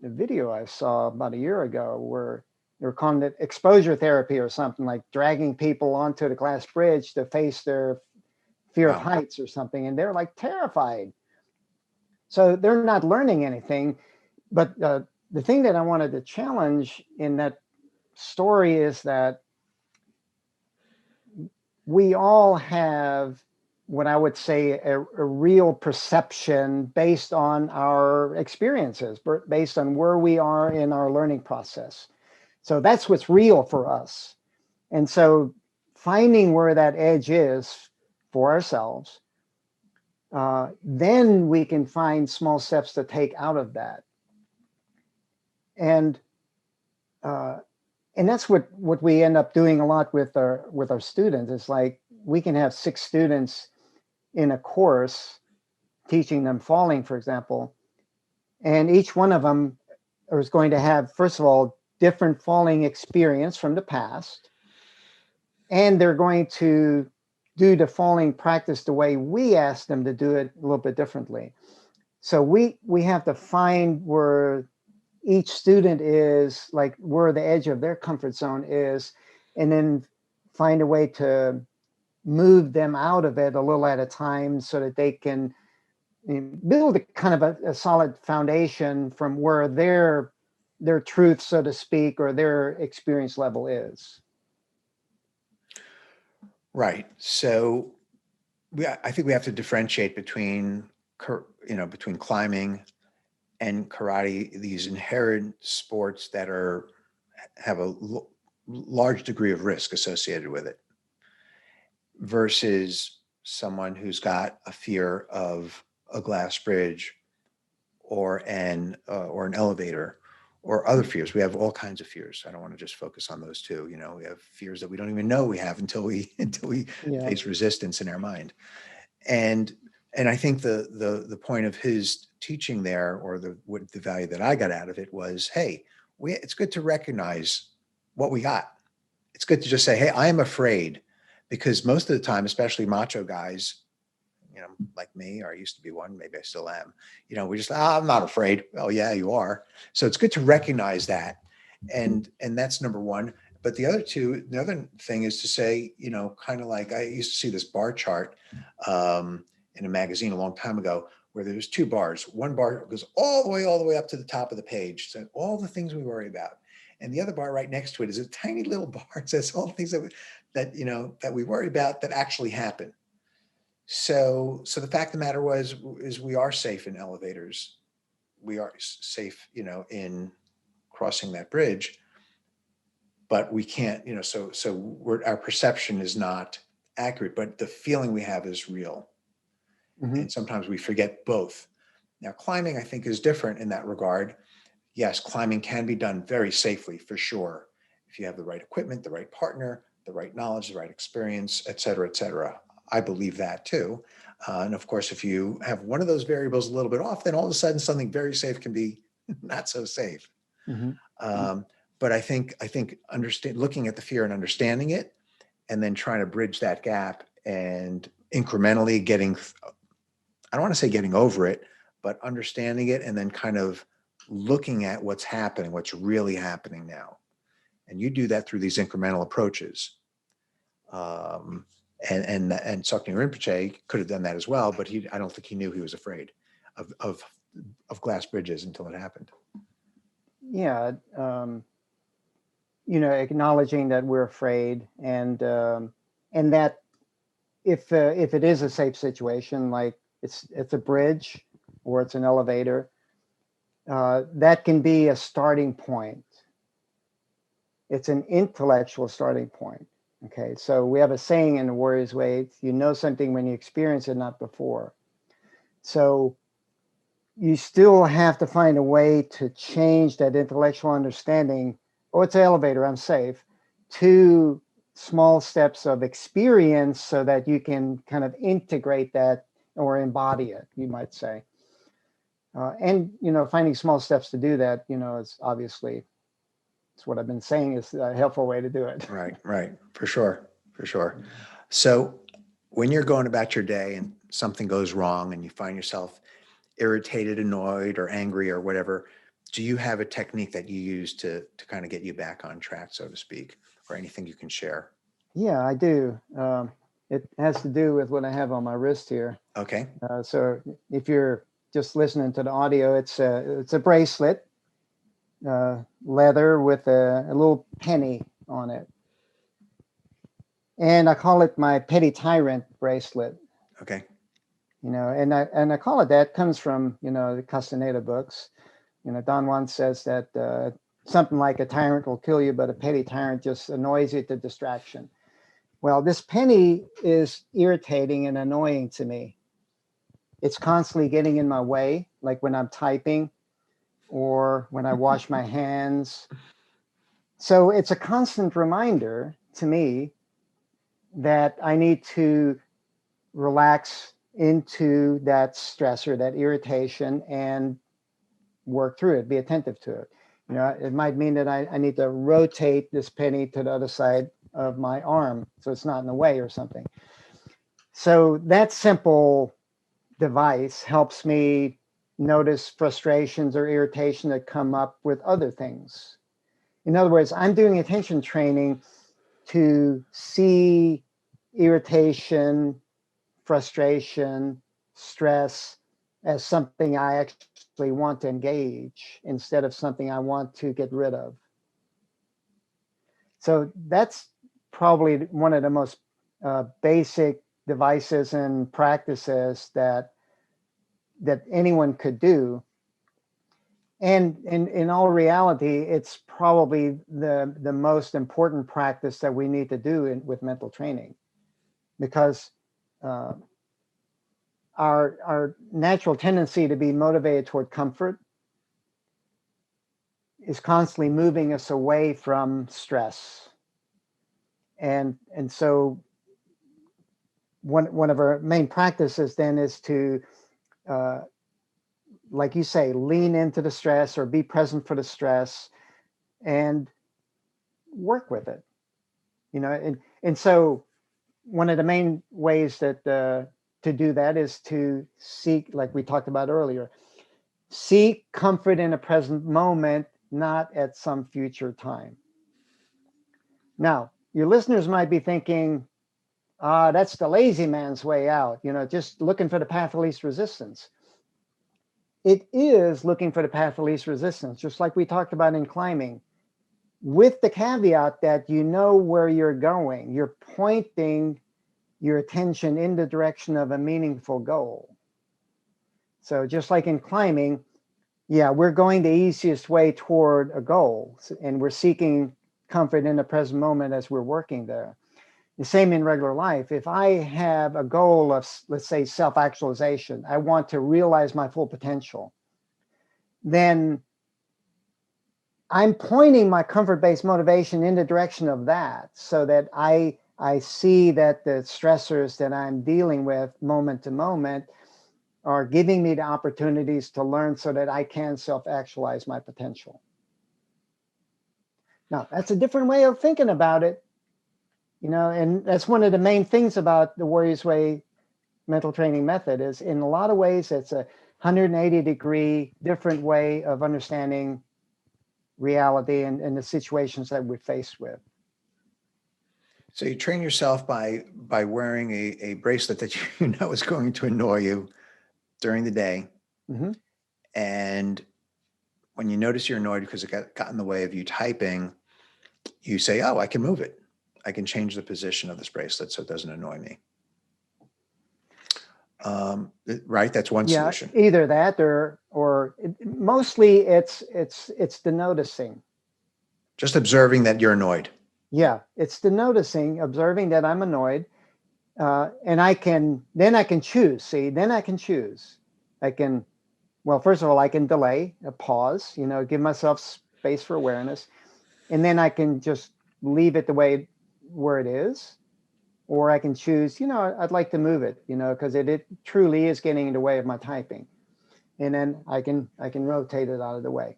video I saw about a year ago where they were calling it exposure therapy or something, like dragging people onto the glass bridge to face their fear of Wow. heights or something. And they're like terrified. So they're not learning anything. But the thing that I wanted to challenge in that story is that we all have what I would say a real perception based on our experiences, based on where we are in our learning process. So that's what's real for us. And so finding where that edge is for ourselves, then we can find small steps to take out of that. And that's what we end up doing a lot with our students. It's like we can have 6 students in a course teaching them falling, for example, and each one of them is going to have, first of all, different falling experience from the past, and they're going to do the falling practice the way we ask them to do it, a little bit differently. So we have to find where each student is, like where the edge of their comfort zone is, and then find a way to move them out of it a little at a time so that they can build a kind of a solid foundation from where their truth, so to speak, or their experience level is. Right. So I think we have to differentiate between climbing and karate, these inherent sports that have a large degree of risk associated with it, versus someone who's got a fear of a glass bridge or an elevator or other fears. We have all kinds of fears. I don't want to just focus on those two. We have fears that we don't even know we have until we Yeah. face resistance in our mind. And I think the point of his teaching there, or the value that I got out of it, was, hey, it's good to recognize what we got. It's good to just say, hey, I am afraid, because most of the time, especially macho guys, like me, or I used to be one, maybe I still am. We just, I'm not afraid. Oh yeah, you are. So it's good to recognize that. And that's number one. But the other thing is to say, kind of like I used to see this bar chart in a magazine a long time ago, where there's two bars. One bar goes all the way up to the top of the page. So all the things we worry about. And the other bar right next to it is a tiny little bar. It says all the things that we worry about that actually happen. So the fact of the matter is we are safe in elevators. We are safe, in crossing that bridge, but we can't, our perception is not accurate, but the feeling we have is real. Mm-hmm. And sometimes we forget both. Now, climbing, I think, is different in that regard. Yes, climbing can be done very safely, for sure, if you have the right equipment, the right partner, the right knowledge, the right experience, et cetera, et cetera. I believe that too. And of course, if you have one of those variables a little bit off, then all of a sudden something very safe can be not so safe. Mm-hmm. But I think looking at the fear and understanding it, and then trying to bridge that gap and incrementally I don't want to say getting over it, but understanding it, and then kind of looking at what's happening, what's really happening now. And you do that through these incremental approaches. And Tsoknyi Rinpoche could have done that as well, but I don't think he knew he was afraid of glass bridges until it happened. Yeah. Acknowledging that we're afraid, and that if it is a safe situation, like it's a bridge or it's an elevator, that can be a starting point. It's an intellectual starting point. Okay, so we have a saying in the Warrior's Way: you know something when you experience it, not before. So you still have to find a way to change that intellectual understanding. Oh, it's an elevator, I'm safe, to small steps of experience, so that you can kind of integrate that or embody it, you might say. And finding small steps to do that, is obviously, it's what I've been saying, is a helpful way to do it. Right. For sure. So when you're going about your day and something goes wrong and you find yourself irritated, annoyed, or angry, or whatever, do you have a technique that you use to kind of get you back on track, so to speak, or anything you can share? Yeah, I do. It has to do with what I have on my wrist here. Okay. So if you're just listening to the audio, it's a bracelet, leather with a little penny on it. And I call it my Petty Tyrant bracelet. Okay. And I call it that, comes from, the Castaneda books. Don Juan says that something like a tyrant will kill you, but a petty tyrant just annoys you to distraction. Well, this penny is irritating and annoying to me. It's constantly getting in my way, like when I'm typing or when I wash my hands. So it's a constant reminder to me that I need to relax into that stressor, that irritation, and work through it, be attentive to it. It might mean that I need to rotate this penny to the other side of my arm so it's not in the way or something. So that simple device helps me notice frustrations or irritation that come up with other things. In other words, I'm doing attention training to see irritation, frustration, stress as something I actually want to engage instead of something I want to get rid of. So that's probably one of the most basic devices and practices that anyone could do. And in all reality, it's probably the most important practice that we need to do with mental training, because our natural tendency to be motivated toward comfort is constantly moving us away from stress. And so one of our main practices then is to, like you say, lean into the stress or be present for the stress and work with it. And so one of the main ways that to do that is to seek, like we talked about earlier, seek comfort in a present moment, not at some future time. Now, your listeners might be thinking, that's the lazy man's way out, just looking for the path of least resistance. It is looking for the path of least resistance, just like we talked about in climbing, with the caveat that you know where you're going. You're pointing your attention in the direction of a meaningful goal. So just like in climbing, yeah, we're going the easiest way toward a goal, and we're seeking comfort in the present moment as we're working there. The same in regular life. If I have a goal of, let's say, self-actualization, I want to realize my full potential, then I'm pointing my comfort-based motivation in the direction of that, so that I see that the stressors that I'm dealing with moment to moment are giving me the opportunities to learn so that I can self-actualize my potential. Now, that's a different way of thinking about it, and that's one of the main things about the Warrior's Way mental training method is, in a lot of ways, it's a 180-degree different way of understanding reality and the situations that we're faced with. So you train yourself by wearing a bracelet that you know is going to annoy you during the day. Mm-hmm. And when you notice you're annoyed because it got in the way of you typing, you say, oh, I can move it. I can change the position of this bracelet so it doesn't annoy me. Right? That's one solution. Either that or mostly it's the noticing. Just observing that you're annoyed. Yeah, it's the noticing, observing that I'm annoyed. And I can choose. See, then I can choose. Well, first of all, I can delay, a pause, give myself space for awareness. And then I can just leave it the way where it is. Or I can choose, I'd like to move it, because it truly is getting in the way of my typing. And then I can rotate it out of the way.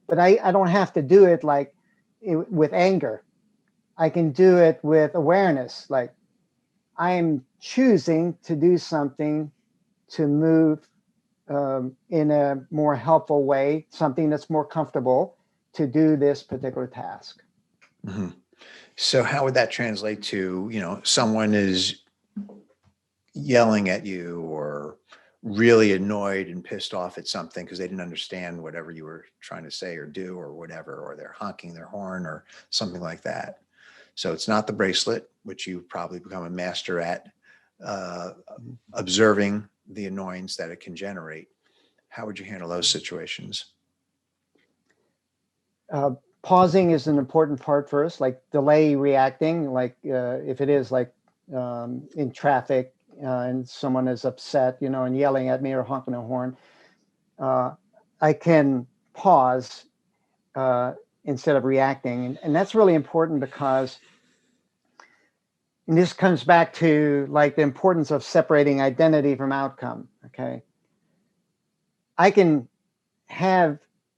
But I don't have to do it like with anger. I can do it with awareness. Like, I am choosing to do something to move in a more helpful way, something that's more comfortable to do this particular task. Mm-hmm. So how would that translate to, someone is yelling at you or really annoyed and pissed off at something because they didn't understand whatever you were trying to say or do or whatever, or they're honking their horn or something like that. So it's not the bracelet, which you've probably become a master at, observing the annoyance that it can generate. How would you handle those situations? Pausing is an important part first, like delay reacting, like if it is like in traffic and someone is upset, and yelling at me or honking a horn, I can pause instead of reacting. And that's really important because, and this comes back to like the importance of separating identity from outcome. Okay. I can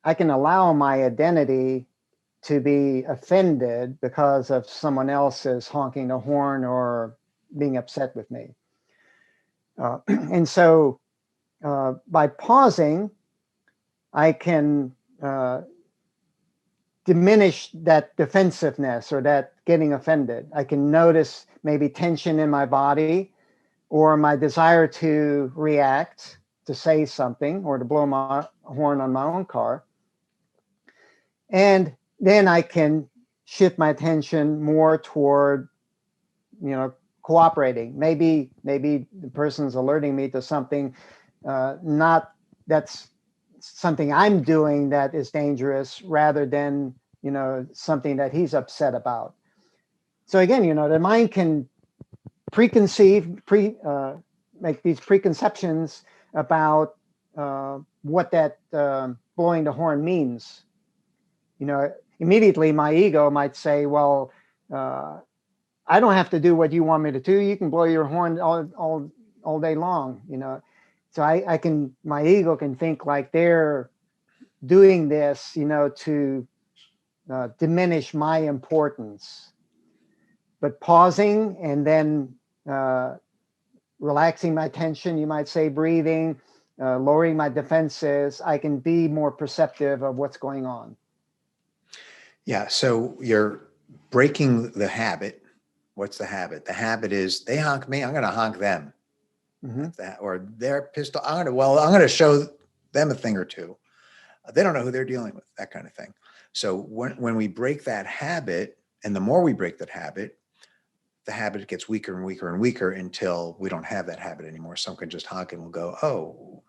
allow my identity to be offended because of someone else's honking the horn or being upset with me. And so by pausing, I can diminish that defensiveness or that getting offended. I can notice maybe tension in my body or my desire to react, to say something, or to blow my horn on my own car. And then I can shift my attention more toward, cooperating. Maybe the person's alerting me to something, not that's something I'm doing that is dangerous, rather than, something that he's upset about. So again, the mind can make these preconceptions about what that blowing the horn means. Immediately my ego might say, well, I don't have to do what you want me to do. You can blow your horn all day long, So my ego can think like they're doing this, to diminish my importance. But pausing and then relaxing my tension, you might say, breathing, lowering my defenses, I can be more perceptive of what's going on. Yeah. So you're breaking the habit. What's the habit? The habit is they honk me, I'm going to honk them. Mm-hmm. Or they're pissed off. I'm going to show them a thing or two. They don't know who they're dealing with, that kind of thing. So when we break that habit, and the more we break that habit, the habit gets weaker and weaker and weaker until we don't have that habit anymore. Someone can just honk and we'll go, oh,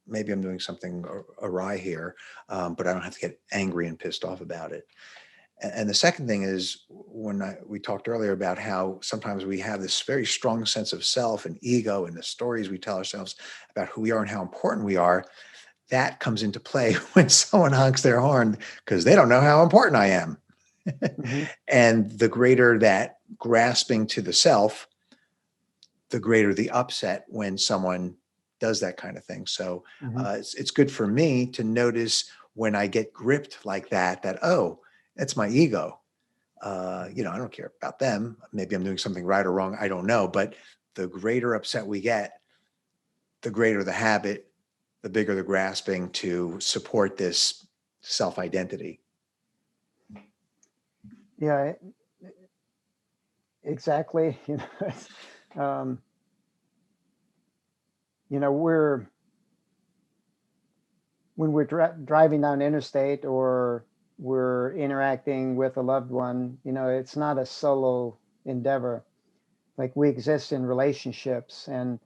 maybe I'm doing something awry here, but I don't have to get angry and pissed off about it. And the second thing is we talked earlier about how sometimes we have this very strong sense of self and ego and the stories we tell ourselves about who we are and how important we are. That comes into play when someone honks their horn because they don't know how important I am. Mm-hmm. And the greater that grasping to the self, the greater the upset when someone does that kind of thing. So it's good for me to notice when I get gripped like that, oh, that's my ego. I don't care about them. Maybe I'm doing something right or wrong. I don't know. But the greater upset we get, the greater the habit, the bigger the grasping to support this self-identity. Yeah, exactly. When we're driving down interstate or we're interacting with a loved one, it's not a solo endeavor. Like, we exist in relationships, and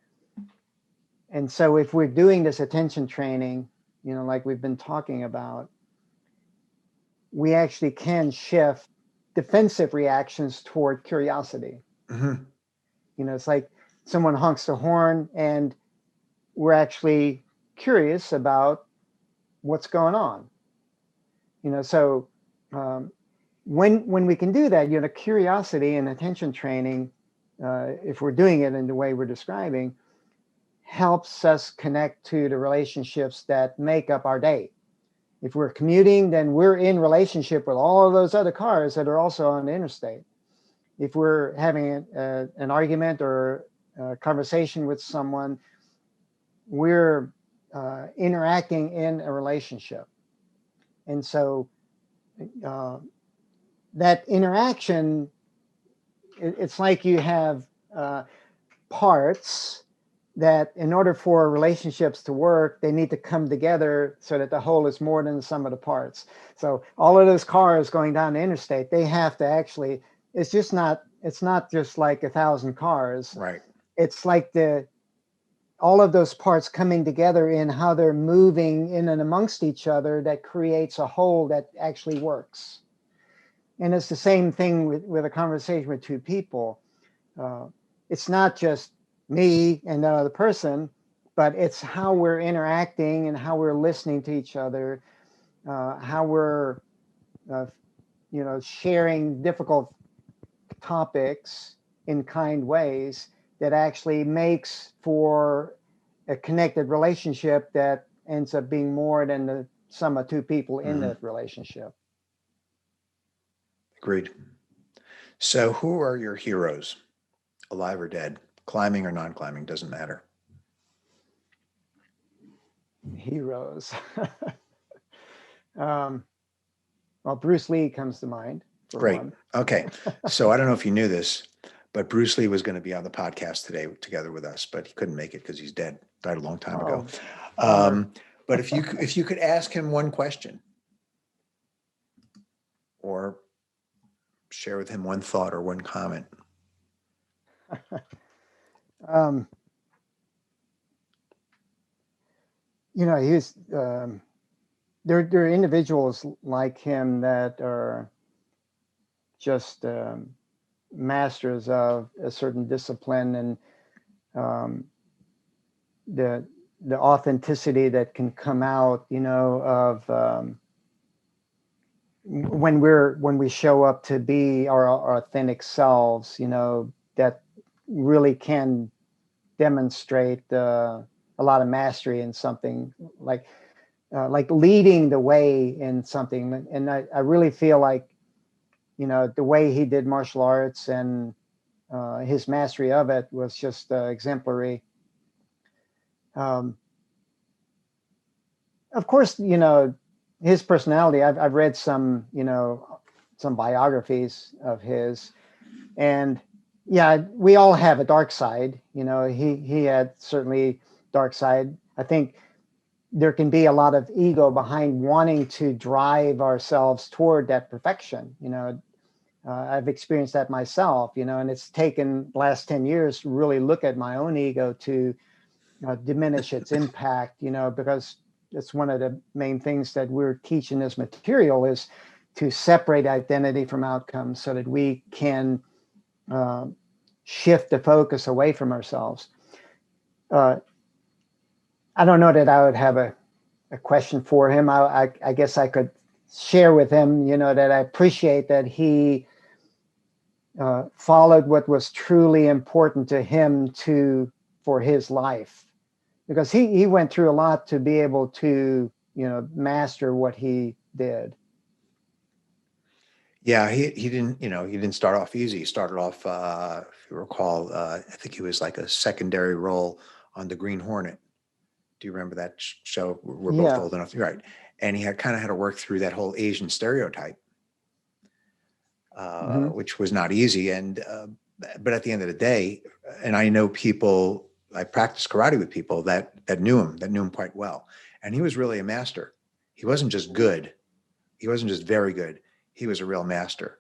so if we're doing this attention training, like we've been talking about, we actually can shift defensive reactions toward curiosity. Mm-hmm. It's like someone honks the horn and we're actually curious about what's going on. So when we can do that, curiosity and attention training, if we're doing it in the way we're describing, helps us connect to the relationships that make up our day. If we're commuting, then we're in relationship with all of those other cars that are also on the interstate. If we're having an argument or a conversation with someone, we're interacting in a relationship. And so that interaction, it's like you have parts that, in order for relationships to work, they need to come together so that the whole is more than the sum of the parts. So all of those cars going down the interstate, they have to actually, it's not just like 1,000 cars. Right. It's like all of those parts coming together in how they're moving in and amongst each other that creates a whole that actually works. And it's the same thing with a conversation with two people. It's not just me and the other person, but it's how we're interacting and how we're listening to each other, how we're, sharing difficult topics in kind ways that actually makes for a connected relationship that ends up being more than the sum of two people in that relationship. Agreed. So who are your heroes, alive or dead? Climbing or non-climbing, doesn't matter. Heroes. Well, Bruce Lee comes to mind. Great. One. Okay. So I don't know if you knew this, but Bruce Lee was going to be on the podcast today together with us, but he couldn't make it because he's dead. Died a long time ago. But if you could ask him one question or share with him one thought or one comment. He was, there are individuals like him that are just masters of a certain discipline, and the authenticity that can come out, of when we show up to be our authentic selves, that really can demonstrate a lot of mastery in something, like leading the way in something. And I really feel like, the way he did martial arts and his mastery of it was just exemplary. Um, of course, his personality. I've read some, some biographies of his, and yeah, we all have a dark side. He had certainly dark side. I think there can be a lot of ego behind wanting to drive ourselves toward that perfection. I've experienced that myself, and it's taken the last 10 years to really look at my own ego to diminish its impact, because it's one of the main things that we're teaching this material is to separate identity from outcomes so that we can uh, shift the focus away from ourselves. I don't know that I would have a question for him. I guess I could share with him, that I appreciate that he followed what was truly important to him for his life, because he went through a lot to be able to, master what he did. Yeah, he didn't, he didn't start off easy. He started off, if you recall, I think he was like a secondary role on the Green Hornet. Do you remember that show? We're both old enough, right? And he kind of had to work through that whole Asian stereotype, which was not easy. And but at the end of the day, and I know people, I practiced karate with people that knew him quite well, and he was really a master. He wasn't just good. He wasn't just very good. He was a real master.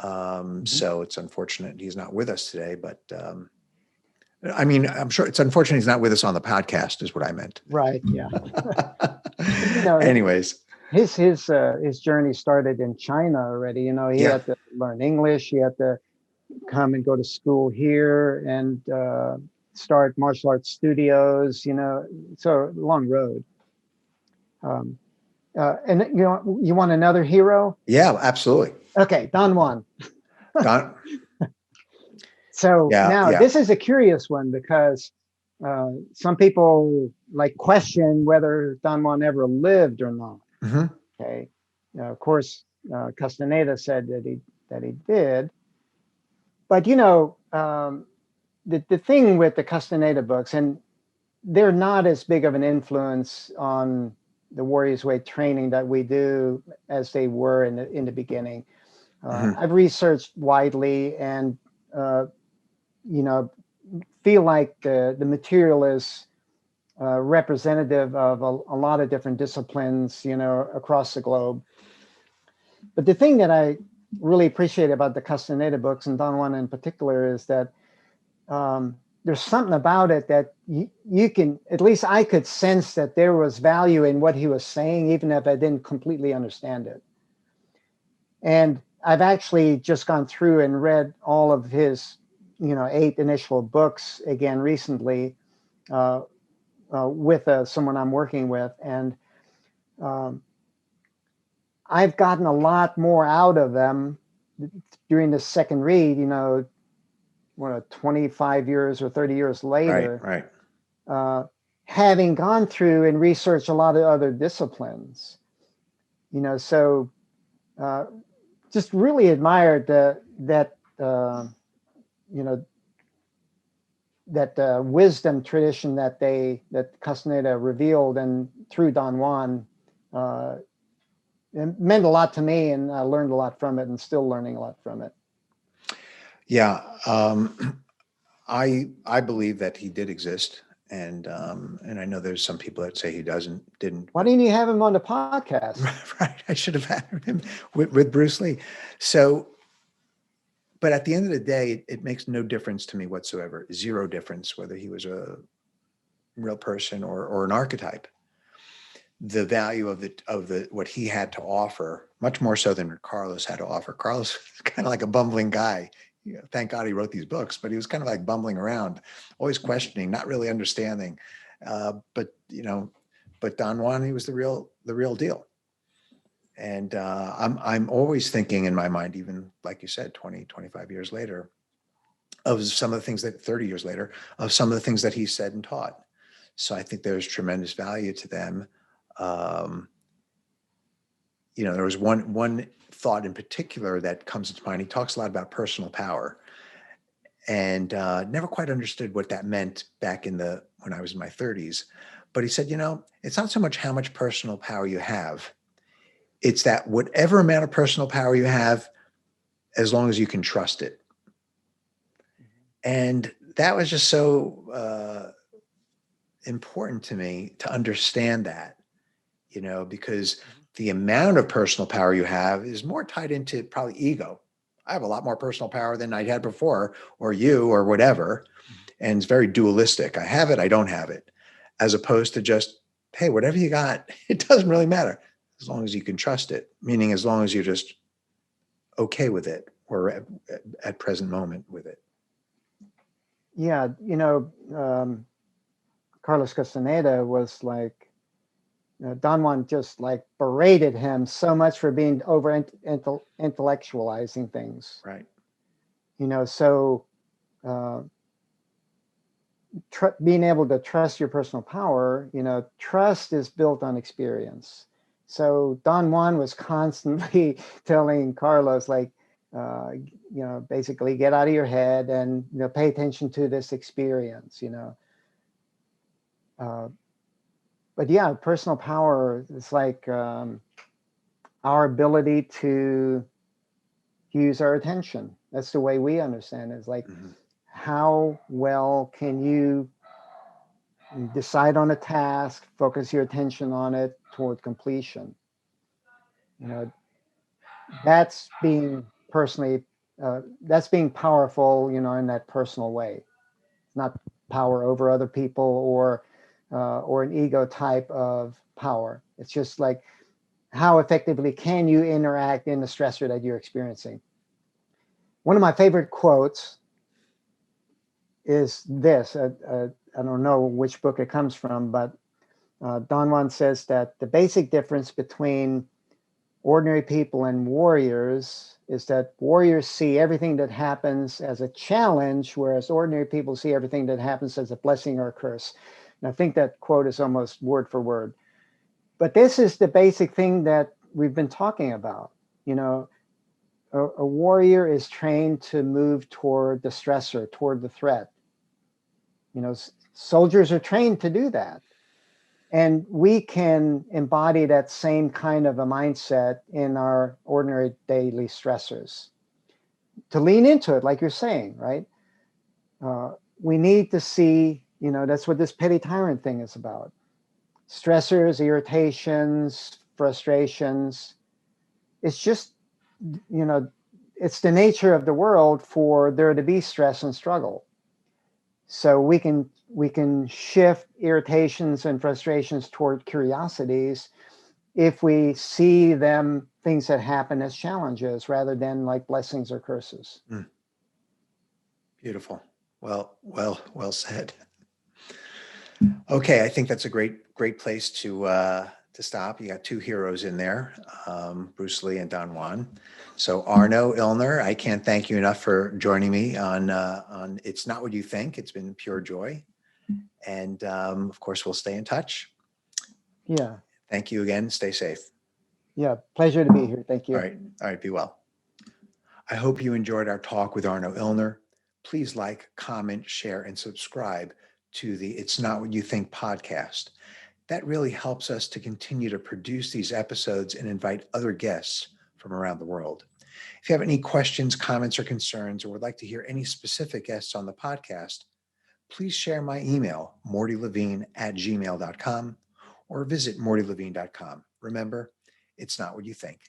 So it's unfortunate he's not with us today, but I mean, I'm sure it's unfortunate he's not with us on the podcast is what I meant. Right. Yeah. Anyways, his journey started in China already. He had to learn English. He had to come and go to school here and start martial arts studios. It's a long road. And you want another hero? Yeah, absolutely. Okay, Don Juan. Don. So this is a curious one because some people question whether Don Juan ever lived or not. Mm-hmm. Okay, of course, Castaneda said that he did, but the thing with the Castaneda books, and they're not as big of an influence on the Warrior's Way training that we do as they were in the beginning. I've researched widely and feel like the material is representative of a lot of different disciplines, across the globe. But the thing that I really appreciate about the Castaneda books, and Don Juan in particular, is that there's something about it that you can, at least I could sense that there was value in what he was saying, even if I didn't completely understand it. And I've actually just gone through and read all of his, 8 initial books again recently with someone I'm working with. And I've gotten a lot more out of them during the second read, 25 years or 30 years later. Right. Having gone through and researched a lot of other disciplines, so just really admired that wisdom tradition that Castaneda revealed, and through Don Juan, it meant a lot to me, and I learned a lot from it, and still learning a lot from it. Yeah, I believe that he did exist, and I know there's some people that say he didn't. Why didn't you have him on the podcast? Right, I should have had him with Bruce Lee. So, but at the end of the day, it makes no difference to me whatsoever. Zero difference whether he was a real person or an archetype. The value of the what he had to offer, much more so than Carlos had to offer. Carlos was kind of like a bumbling guy. Thank God he wrote these books, but he was kind of like bumbling around, always questioning, not really understanding. But Don Juan, he was the real deal. And I'm always thinking in my mind, even like you said, 20, 25 years later, of some of the things 30 years later, of some of the things that he said and taught. So I think there's tremendous value to them. There was one thought in particular that comes into mind. He talks a lot about personal power. and never quite understood what that meant back when I was in my 30s. But he said, it's not so much how much personal power you have. It's that whatever amount of personal power you have, as long as you can trust it. And that was just so important to me to understand that, because the amount of personal power you have is more tied into probably ego. I have a lot more personal power than I had before, or you, or whatever. And it's very dualistic. I have it, I don't have it, as opposed to just, hey, whatever you got, it doesn't really matter as long as you can trust it, meaning as long as you're just okay with it or at present moment with it. Yeah, Carlos Castaneda was like, Don Juan just like berated him so much for being over intellectualizing things. Right. So being able to trust your personal power, trust is built on experience. So Don Juan was constantly telling Carlos, like, basically get out of your head and, pay attention to this experience, but yeah, personal power is like our ability to use our attention. That's the way we understand it. It's like, how well can you decide on a task, focus your attention on it toward completion? That's being that's being powerful, in that personal way. It's not power over other people or an ego type of power. It's just like, how effectively can you interact in the stressor that you're experiencing? One of my favorite quotes is this. I don't know which book it comes from, but Don Juan says that the basic difference between ordinary people and warriors is that warriors see everything that happens as a challenge, whereas ordinary people see everything that happens as a blessing or a curse. And I think that quote is almost word for word. But this is the basic thing that we've been talking about. A warrior is trained to move toward the stressor, toward the threat. Soldiers are trained to do that. And we can embody that same kind of a mindset in our ordinary daily stressors. To lean into it, like you're saying, right? We need to see, that's what this petty tyrant thing is about. Stressors, irritations, frustrations. It's just, it's the nature of the world for there to be stress and struggle. So we can shift irritations and frustrations toward curiosities if we see them, things that happen, as challenges rather than like blessings or curses. Beautiful. Well said. Okay, I think that's a great place to stop. You got two heroes in there, Bruce Lee and Don Juan. So Arno Ilgner, I can't thank you enough for joining me on It's Not What You Think. It's been pure joy. And of course, we'll stay in touch. Yeah. Thank you again. Stay safe. Yeah. Pleasure to be here. Thank you. All right. Be well. I hope you enjoyed our talk with Arno Ilgner. Please like, comment, share, and subscribe to the It's Not What You Think podcast. That really helps us to continue to produce these episodes and invite other guests from around the world. If you have any questions, comments, or concerns, or would like to hear any specific guests on the podcast, please share my email, mordylevine@gmail.com, or visit mordylevine.com. Remember, it's not what you think.